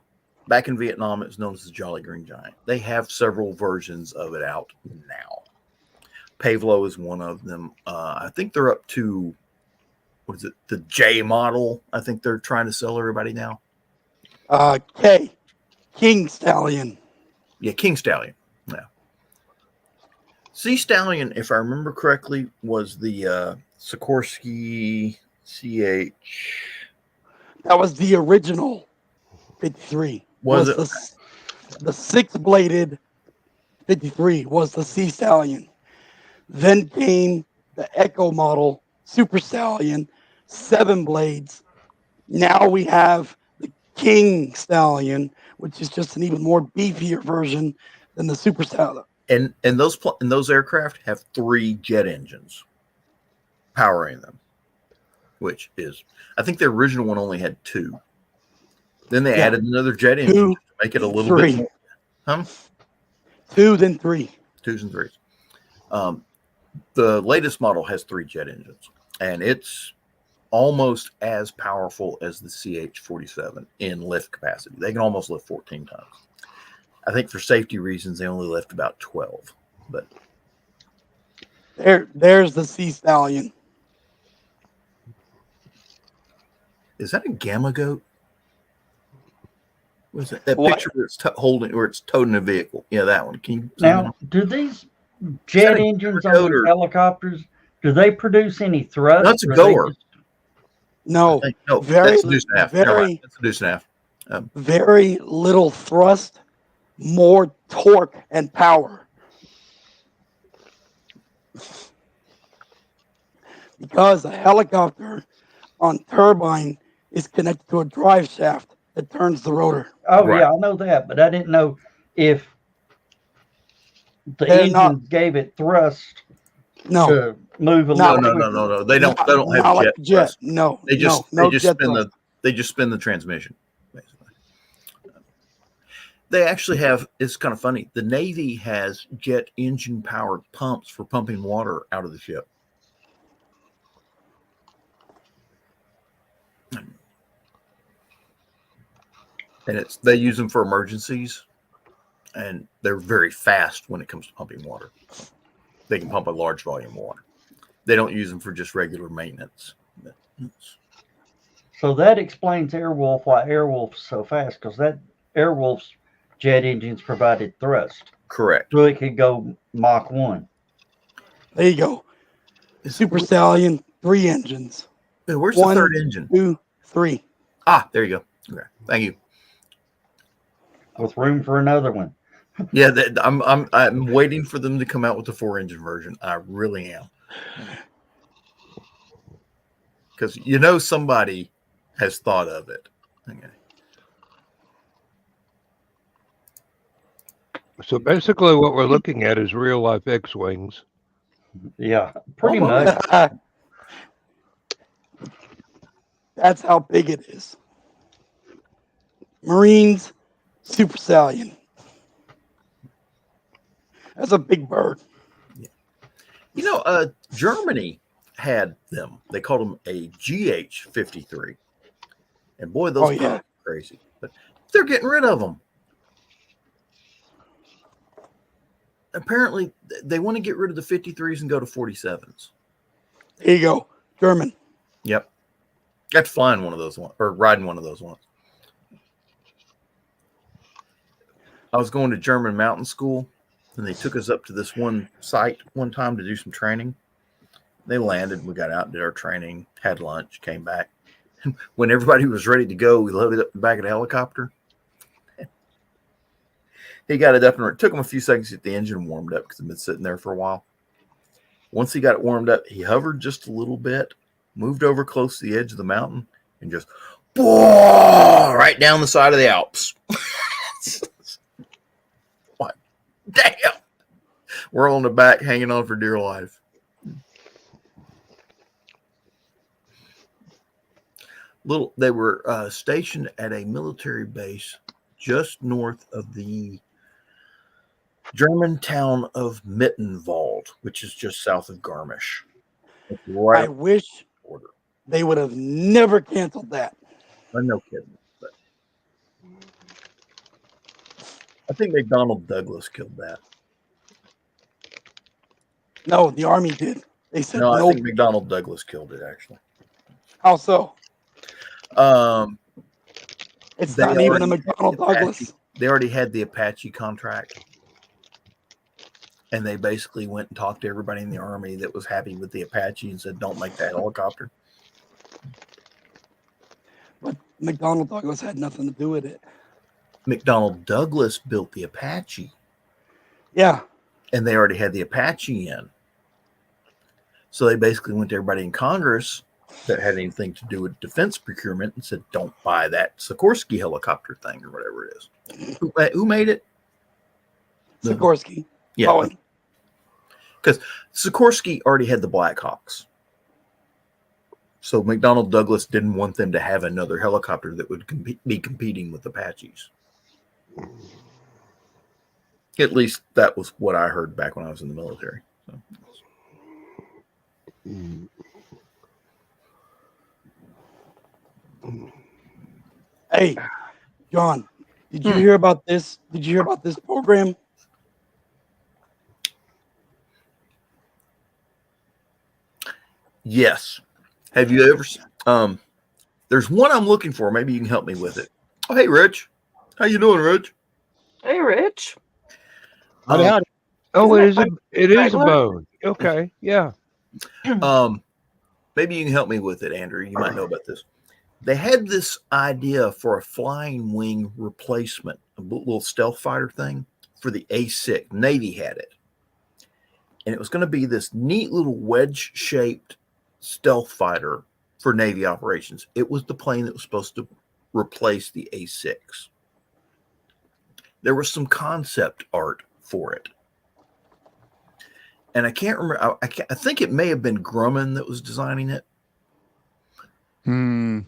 back in Vietnam, it was known as the Jolly Green Giant. They have several versions of it out now. Pavlo is one of them. I think they're up to, what is it, the J model? I think they're trying to sell everybody now. King Stallion. Yeah, King Stallion. Yeah. C Stallion, if I remember correctly, was the Sikorsky CH. That was the original 53. Was it? The 6-bladed 53 was the C Stallion. Then came the Echo model Super Stallion, 7 blades. Now we have the King Stallion, which is just an even more beefier version than the Super Stallion. And those aircraft have 3 jet engines powering them, which is, I think the original one only had 2. Then they added another jet engine to make it a little bit more. 2, then 3. 2s and 3s. The latest model has 3 jet engines, and it's almost as powerful as the CH-47 in lift capacity. They can almost lift 14 tons. I think for safety reasons, they only lift about 12. But there's the C Stallion. Is that a Gamma Goat? What is it? That picture where it's holding, where it's towing a vehicle. Yeah, that one. Can you now, do these jet engines on these helicopters, do they produce any thrust? That's a goer. No, no, that's a deuce and a half. That's a deuce and a half. Very little thrust, more torque and power. Because a helicopter on turbine is connected to a drive shaft that turns the rotor. Oh, right. Yeah, I know that, but I didn't know if the engine gave it thrust to move a little. No. They don't have jet thrust. No, they just spin the transmission. Basically, they actually have. It's kind of funny. The Navy has jet engine powered pumps for pumping water out of the ship. And they use them for emergencies, and they're very fast when it comes to pumping water. They can pump a large volume of water. They don't use them for just regular maintenance. So that explains Airwolf, why Airwolf's so fast, because that Airwolf's jet engines provided thrust. Correct. So it could go Mach 1. There you go. Super Stallion, 3 engines. Where's the third engine? 2, 3. Ah, there you go. Okay, thank you. with room for another one. Yeah, I'm waiting for them to come out with the 4-engine version. I really am, because somebody has thought of it. Okay. So basically, what we're looking at is real life X-wings. Yeah, pretty Almost. much. That's how big it is. Marines Super Stallion. That's a big bird. Germany had them. They called them a GH-53, and boy, those Oh, yeah. are crazy. But they're getting rid of them. Apparently, they want to get rid of the 53s and go to 47s. There you go. German. Yep. Got to flying one of those ones, or riding one of those ones. I was going to German mountain school, and they took us up to this one site one time to do some training. They landed, we got out and did our training, had lunch, came back. When everybody was ready to go, we loaded up the back of the helicopter. He got it up, and it took him a few seconds to get the engine warmed up because it'd been sitting there for a while. Once he got it warmed up, he hovered just a little bit, moved over close to the edge of the mountain, and just right down the side of the Alps. What? Damn! We're on the back, hanging on for dear life. They were stationed at a military base just north of the German town of Mittenwald, which is just south of Garmisch. Right. I wish Border. they would have never canceled that. No kidding. But I think McDonnell Douglas killed that. No, the Army did. They said No, I no. think McDonnell Douglas killed it, actually. How so? It's They not even a already McDonnell Douglas. They already had the Apache contract. And they basically went and talked to everybody in the Army that was happy with the Apache and said, don't make that helicopter. But McDonnell Douglas had nothing to do with it. McDonnell Douglas built the Apache. Yeah. And they already had the Apache in. So they basically went to everybody in Congress that had anything to do with defense procurement and said, don't buy that Sikorsky helicopter thing or whatever it is. Who made it? Sikorsky. Yeah. Boeing. Because Sikorsky already had the Blackhawks. So McDonnell Douglas didn't want them to have another helicopter that would be competing with Apaches. At least that was what I heard back when I was in the military. So. Hey, John, did you hear about this? Did you hear about this program? Yes. Have you ever? There's one I'm looking for. Maybe you can help me with it. Oh, hey, Rich. How you doing, Rich? Hey, Rich. Um, Oh, it is Isn't it is a regular? bone. Okay, yeah. Maybe you can help me with it, Andrew. You might know about this. They had this idea for a flying wing replacement, a little stealth fighter thing for the A6. Navy had it. And it was going to be this neat little wedge-shaped stealth fighter for Navy operations. It was the plane that was supposed to replace the A6. There was some concept art for it. And I can't remember. I think it may have been Grumman that was designing it. Grumman.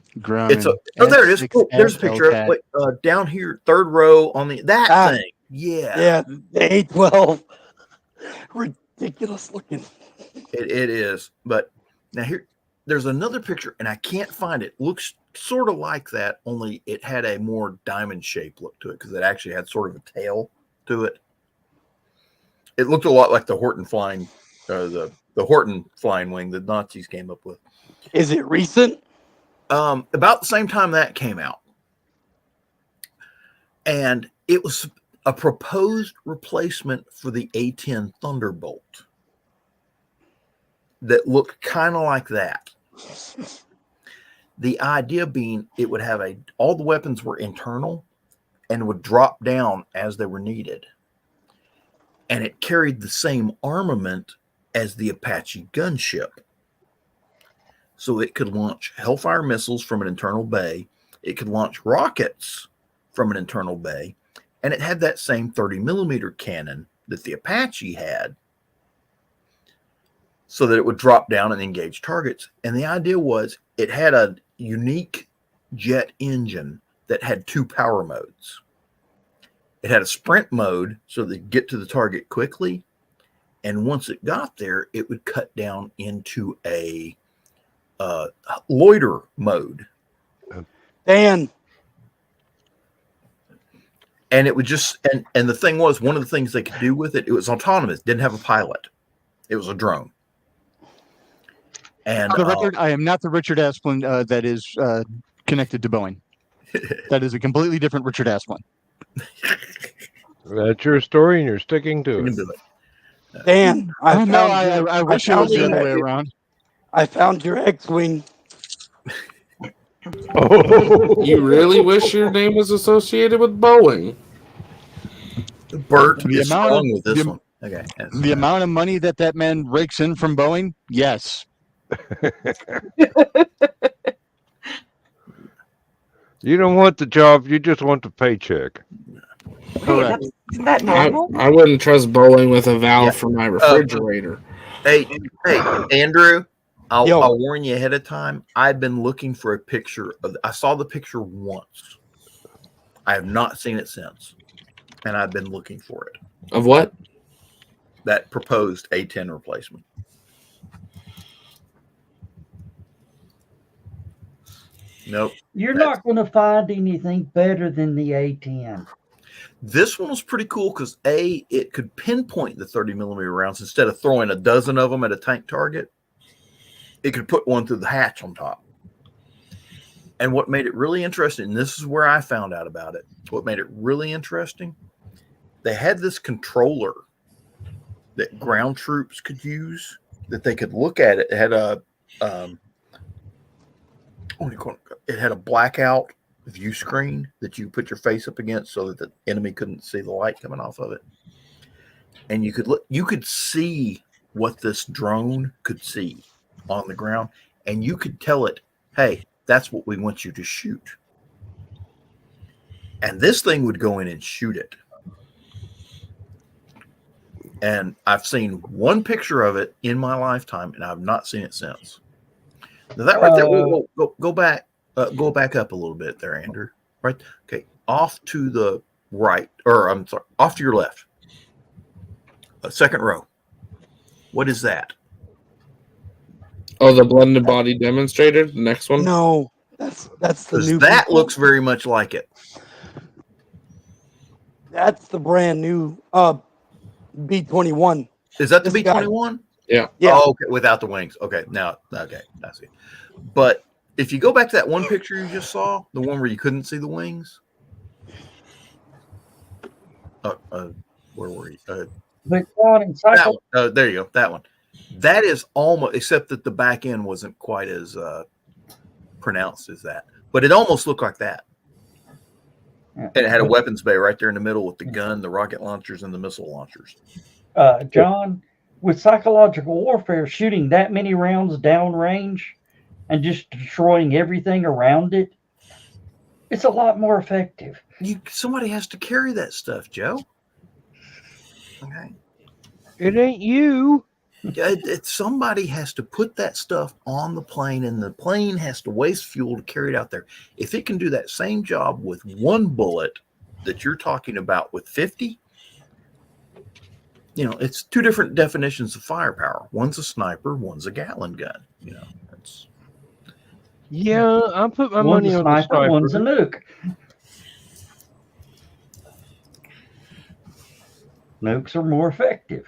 It's there it is. Oh, there's a picture of it. Wait, down here, third row on that thing. Yeah. Yeah, the A12. Ridiculous looking. It is. But now there's another picture, and I can't find it. Looks sort of like that, only it had a more diamond shaped look to it because it actually had sort of a tail to it. It looked a lot like the Horton flying, the Horton flying wing the Nazis came up with. Is it recent? About the same time that came out. And it was a proposed replacement for the A-10 Thunderbolt that looked kind of like that. The idea being it would have all the weapons were internal, and would drop down as they were needed. And it carried the same armament as the Apache gunship. So it could launch Hellfire missiles from an internal bay. It could launch rockets from an internal bay. And it had that same 30 millimeter cannon that the Apache had, so that it would drop down and engage targets. And the idea was it had a unique jet engine that had 2 power modes. It had a sprint mode so that it get to the target quickly. And once it got there, it would cut down into a loiter mode. Dan. And it would just, and the thing was, one of the things they could do with it, it was autonomous, didn't have a pilot. It was a drone. And For the record, I am not the Richard Asplin that is connected to Boeing. That is a completely different Richard Asplin. That's your story, and you're sticking to it. Dan, I wish it was the other way around. I found your X-Wing. Oh, You really wish your name was associated with Boeing? Bert The is amount strong of- with this the- one. Okay. The amount of money that man rakes in from Boeing, yes. you don't want the job, you just want the paycheck. Correct. Isn't that normal? I wouldn't trust Boeing with a valve Yeah. for my refrigerator. Hey, Andrew, Yo. I'll warn you ahead of time. I've been looking for a picture of. I saw the picture once. I have not seen it since, and I've been looking for it. Of what? That proposed A10 replacement. Nope. You're not going to find anything better than the A10. This one was pretty cool because it could pinpoint the 30 millimeter rounds instead of throwing a dozen of them at a tank target. It could put one through the hatch on top. And what made it really interesting, and this is where I found out about it, what made it really interesting, they had this controller that ground troops could use, that they could look at it. It had a what do you call it? It had a blackout view screen that you put your face up against so that the enemy couldn't see the light coming off of it. And you could see what this drone could see on the ground, and you could tell it, hey, that's what we want you to shoot. And this thing would go in and shoot it. And I've seen one picture of it in my lifetime, and I've not seen it since. Now that right there, go back up a little bit there, Andrew. Right, okay, off to the right, or I'm sorry, off to your left. Second row. What is that? Oh, the blended body demonstrator. The next one. No, that's the new. That looks very much like it. That's the brand new B-21. Is that the This guy. B-21? Yeah. Yeah. Oh, okay, without the wings. Okay, now, okay, I see. But if you go back to that one picture you just saw, the one where you couldn't see the wings, where were you? But God, in That cycle, one. There you go. That one. That is almost, except that the back end wasn't quite as pronounced as that, but it almost looked like that. And it had a weapons bay right there in the middle with the gun, the rocket launchers, and the missile launchers. John, with psychological warfare, shooting that many rounds downrange and just destroying everything around it, it's a lot more effective. Somebody has to carry that stuff, Joe. Okay. It ain't you. Somebody has to put that stuff on the plane, and the plane has to waste fuel to carry it out there. If it can do that same job with one bullet that you're talking about with 50, it's two different definitions of firepower. One's a sniper, one's a Gatling gun. It's Yeah, I put my One's money a on the sniper, one's a sniper. nuke. Nukes are more effective.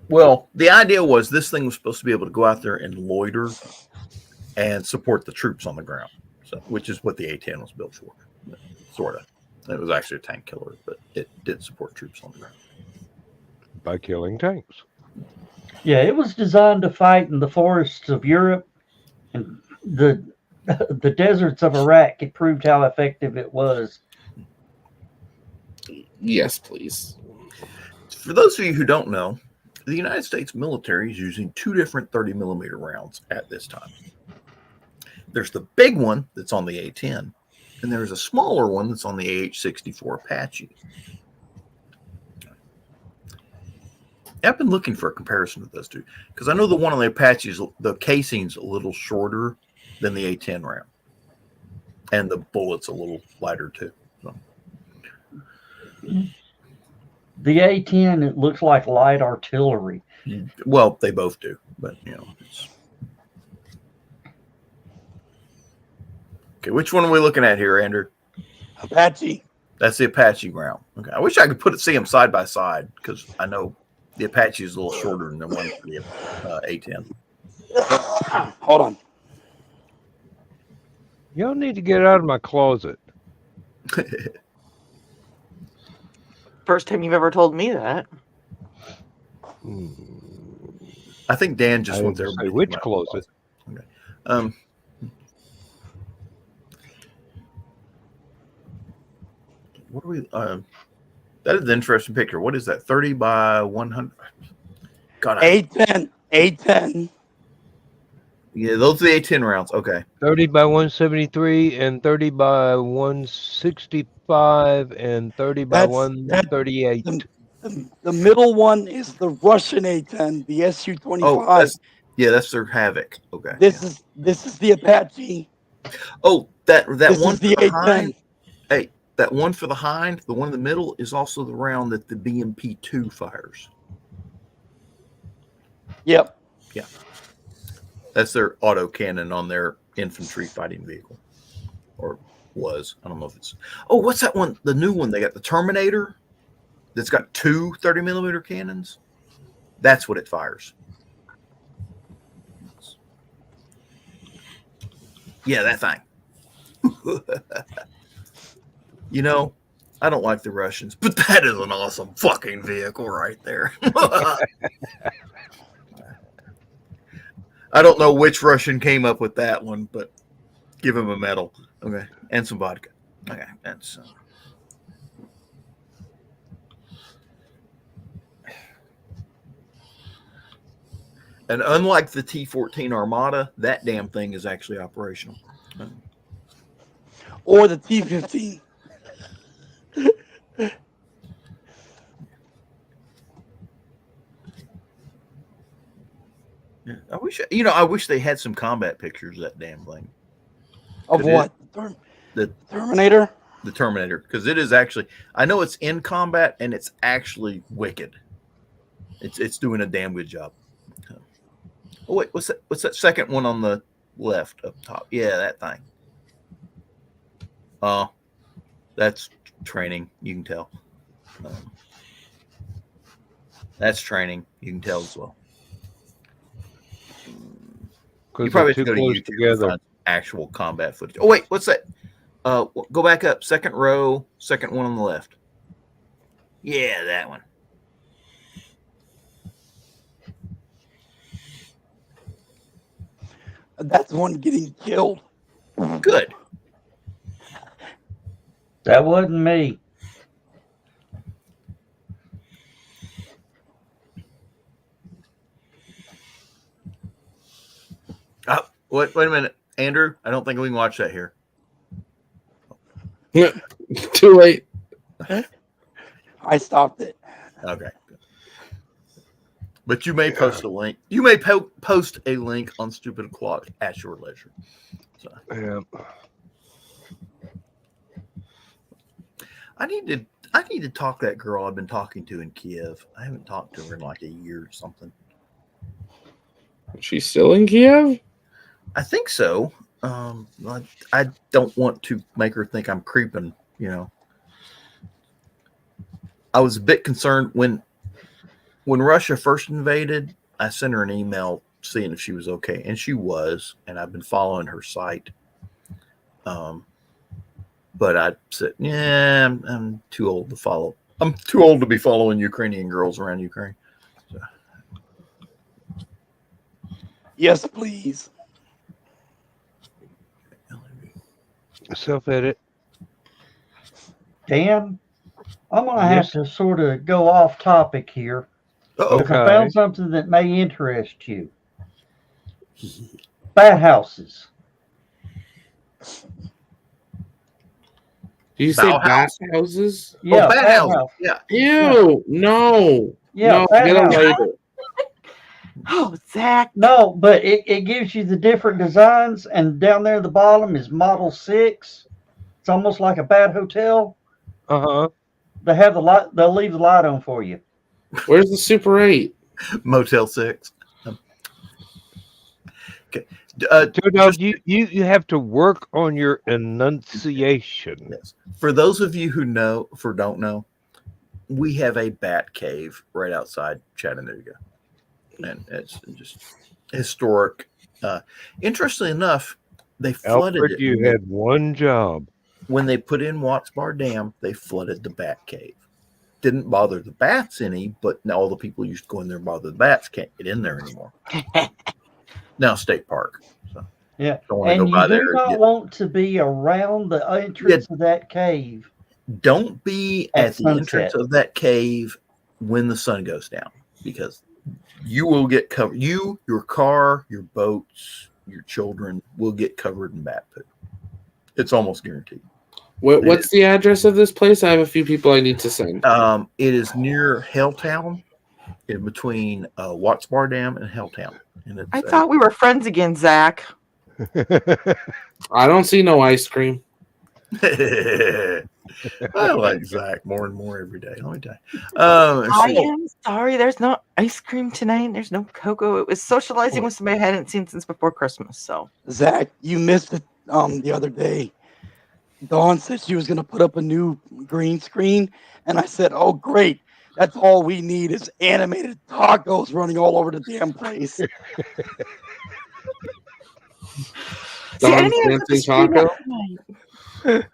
Well, the idea was this thing was supposed to be able to go out there and loiter and support the troops on the ground, which is what the A-10 was built for, sort of. It was actually a tank killer, but it did support troops on the ground. By killing tanks. Yeah, it was designed to fight in the forests of Europe and the the deserts of Iraq, it proved how effective it was. Yes, please. For those of you who don't know, the United States military is using 2 different 30 millimeter rounds at this time. There's the big one that's on the A-10, and there's a smaller one that's on the AH-64 Apache. I've been looking for a comparison with those two because I know the one on the Apache, the casing's a little shorter than the A-10 round, and the bullet's a little lighter too. So. The A-10, it looks like light artillery. Well, they both do, but it's... Okay, which one are we looking at here, Andrew? Apache. That's the Apache round. Okay, I wish I could see them side by side because I know the Apache is a little shorter than the one for the A-10. Hold on. Y'all need to get out of my closet. First time you've ever told me that. I think Dan just I wants didn't everybody. say which closet. Okay. What are we? That is an interesting picture. What is that? 30 by 100. God, A10. A10. Yeah, those are the A-10 rounds. Okay. 30 by 173 and 30 by 165 and 30 by That's- 138. The middle one is the Russian A10, the Su-25. Oh, that's their Havoc. Okay. This is the Apache. Oh, that This one is the for the A10. hind. Hey, that one for the hind, the one in the middle is also the round that the BMP-2 fires. Yep. Yeah. That's their auto cannon on their infantry fighting vehicle. Or was. I don't know if it's... Oh, what's that one? The new one. They got the Terminator that's got 2 30 millimeter cannons. That's what it fires. Yeah, that thing. I don't like the Russians, but that is an awesome fucking vehicle right there. I don't know which Russian came up with that one, but give him a medal. Okay. And some vodka. Okay. That's... And unlike the T-14 Armada, that damn thing is actually operational. Or the T-15. Yeah, I wish they had some combat pictures of that damn thing. Of what? The Terminator? The Terminator, because it is actually... I know it's in combat, and it's actually wicked. It's doing a damn good job. Oh wait, what's that second one on the left up top? Yeah, that thing. That's training. You can tell. That's training. You can tell as well. You probably have to go to YouTube to find actual combat footage. Oh wait, what's that? Go back up. Second row, second one on the left. Yeah, that one. That's one getting killed. Good. That wasn't me. Wait a minute, Andrew. I don't think we can watch that here. Too late. I stopped it. Okay. But you may post a link. You may post a link on Stupid O'Clock at your leisure. So. Yeah. I need to talk to that girl I've been talking to in Kiev. I haven't talked to her in like a year or something. She's still in Kiev? I think so. I don't want to make her think I'm creeping, I was a bit concerned when Russia first invaded. I sent her an email seeing if she was okay, and she was, and I've been following her site. But I said, yeah, I'm too old to follow. I'm too old to be following Ukrainian girls around Ukraine. So. Yes, please. Self-edit. Dan, I'm going to Yes. have to sort of go off topic here. Uh-oh. Because I Okay. found something that may interest you. Bat houses. Do you say Bauhaus? bat houses? Yeah, oh, bat bat house. house. Yeah. Ew, no. Yeah, no, bat get a house. lighter. Oh, Zach. No, but it gives you the different designs, and down there at the bottom is Model 6. It's almost like a bat hotel. Uh-huh. They have the light. They'll leave the light on for you. Where's the Super 8? Motel 6. Okay. Dog, you have to work on your enunciation. Yes. For those of you who don't know, we have a bat cave right outside Chattanooga. And it's just historic. Interestingly enough, they flooded Alfred, it. you had one job. When they put in Watts Bar Dam, they flooded the bat cave. Didn't bother the bats any, but now all the people who used to go in there and bother the bats can't get in there anymore. Now state park. So Yeah, don't want to and go by you do there. not want to be around the entrance of that cave. Don't be At at the entrance sunset. of that cave when the sun goes down, because you will get covered. You, your car, your boats, your children will get covered in bat poop. It's almost guaranteed. What's the address of this place? I have a few people I need to send. It is near Helltown, in between Watts Bar Dam and Helltown. And it's I thought we were friends again, Zach. I don't see no ice cream. I like Zach more and more every day. Let me tell you. I am sorry. There's no ice cream tonight. There's no cocoa. It was socializing with somebody I hadn't seen since before Christmas. So Zach, you missed it the other day. Dawn said she was going to put up a new green screen, and I said, "Oh, great! That's all we need is animated tacos running all over the damn place." See, I Dawn didn't even put the dancing screen taco? up tonight.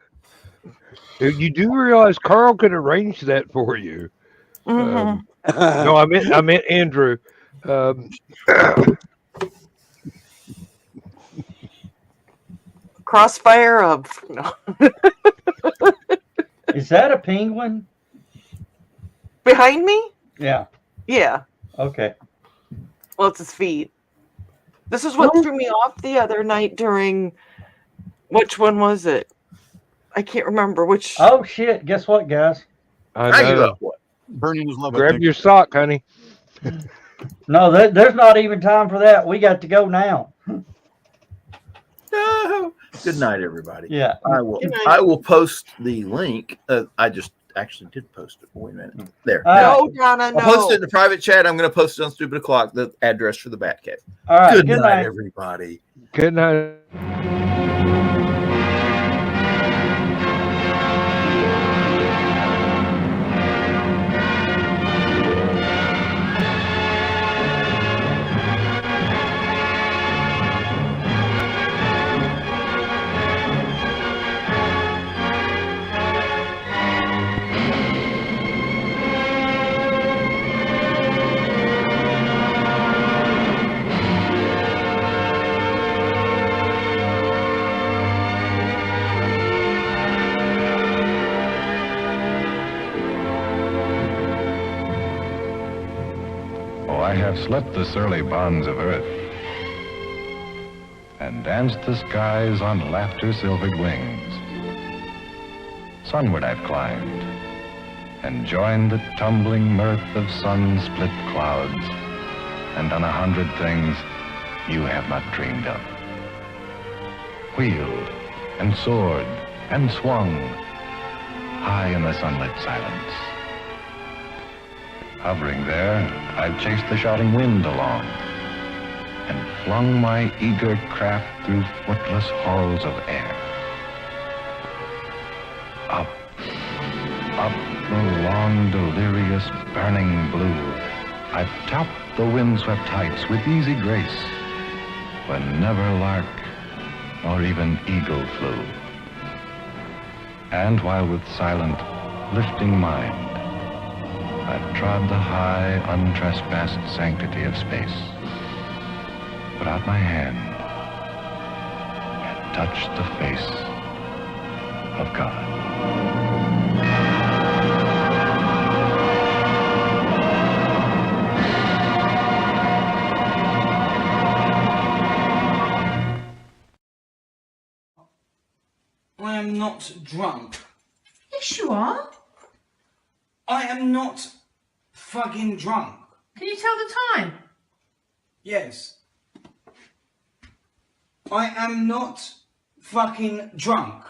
You do realize Carl could arrange that for you. Mhm. No, I meant Andrew. Crossfire of no. Is that a penguin? Behind me? Yeah. Yeah. Okay. Well, it's his feet. This is what threw me off the other night during. Which one was it? I can't remember which. Oh shit! Guess what, guys? I know. Burning his love. I Grab think. your sock, honey. No, there's not even time for that. We got to go now. No. Good night, everybody. Yeah. I will. Good night. I will post the link. I just actually did post it. Wait a minute. There. All No, Donna, I'll post it no. in the private chat. I'm going to post it on Stupid O'Clock, the address for the Batcave. All right. Good Good night, night. everybody. Good night. Oh, I have slept the surly bonds of earth and danced the skies on laughter-silvered wings. Sunward I've climbed and joined the tumbling mirth of sun-split clouds and done 100 things you have not dreamed of. Wheeled and soared and swung high in the sunlit silence. Hovering there, I've chased the shouting wind along and flung my eager craft through footless halls of air. Up, up the long, delirious, burning blue, I've topped the windswept heights with easy grace, when never lark nor even eagle flew. And while with silent, lifting mind, I've trod the high, untrespassed sanctity of space, put out my hand and touched the face of God. I am not drunk. Yes, you are. I am not fucking drunk. Can you tell the time? Yes. I am not fucking drunk.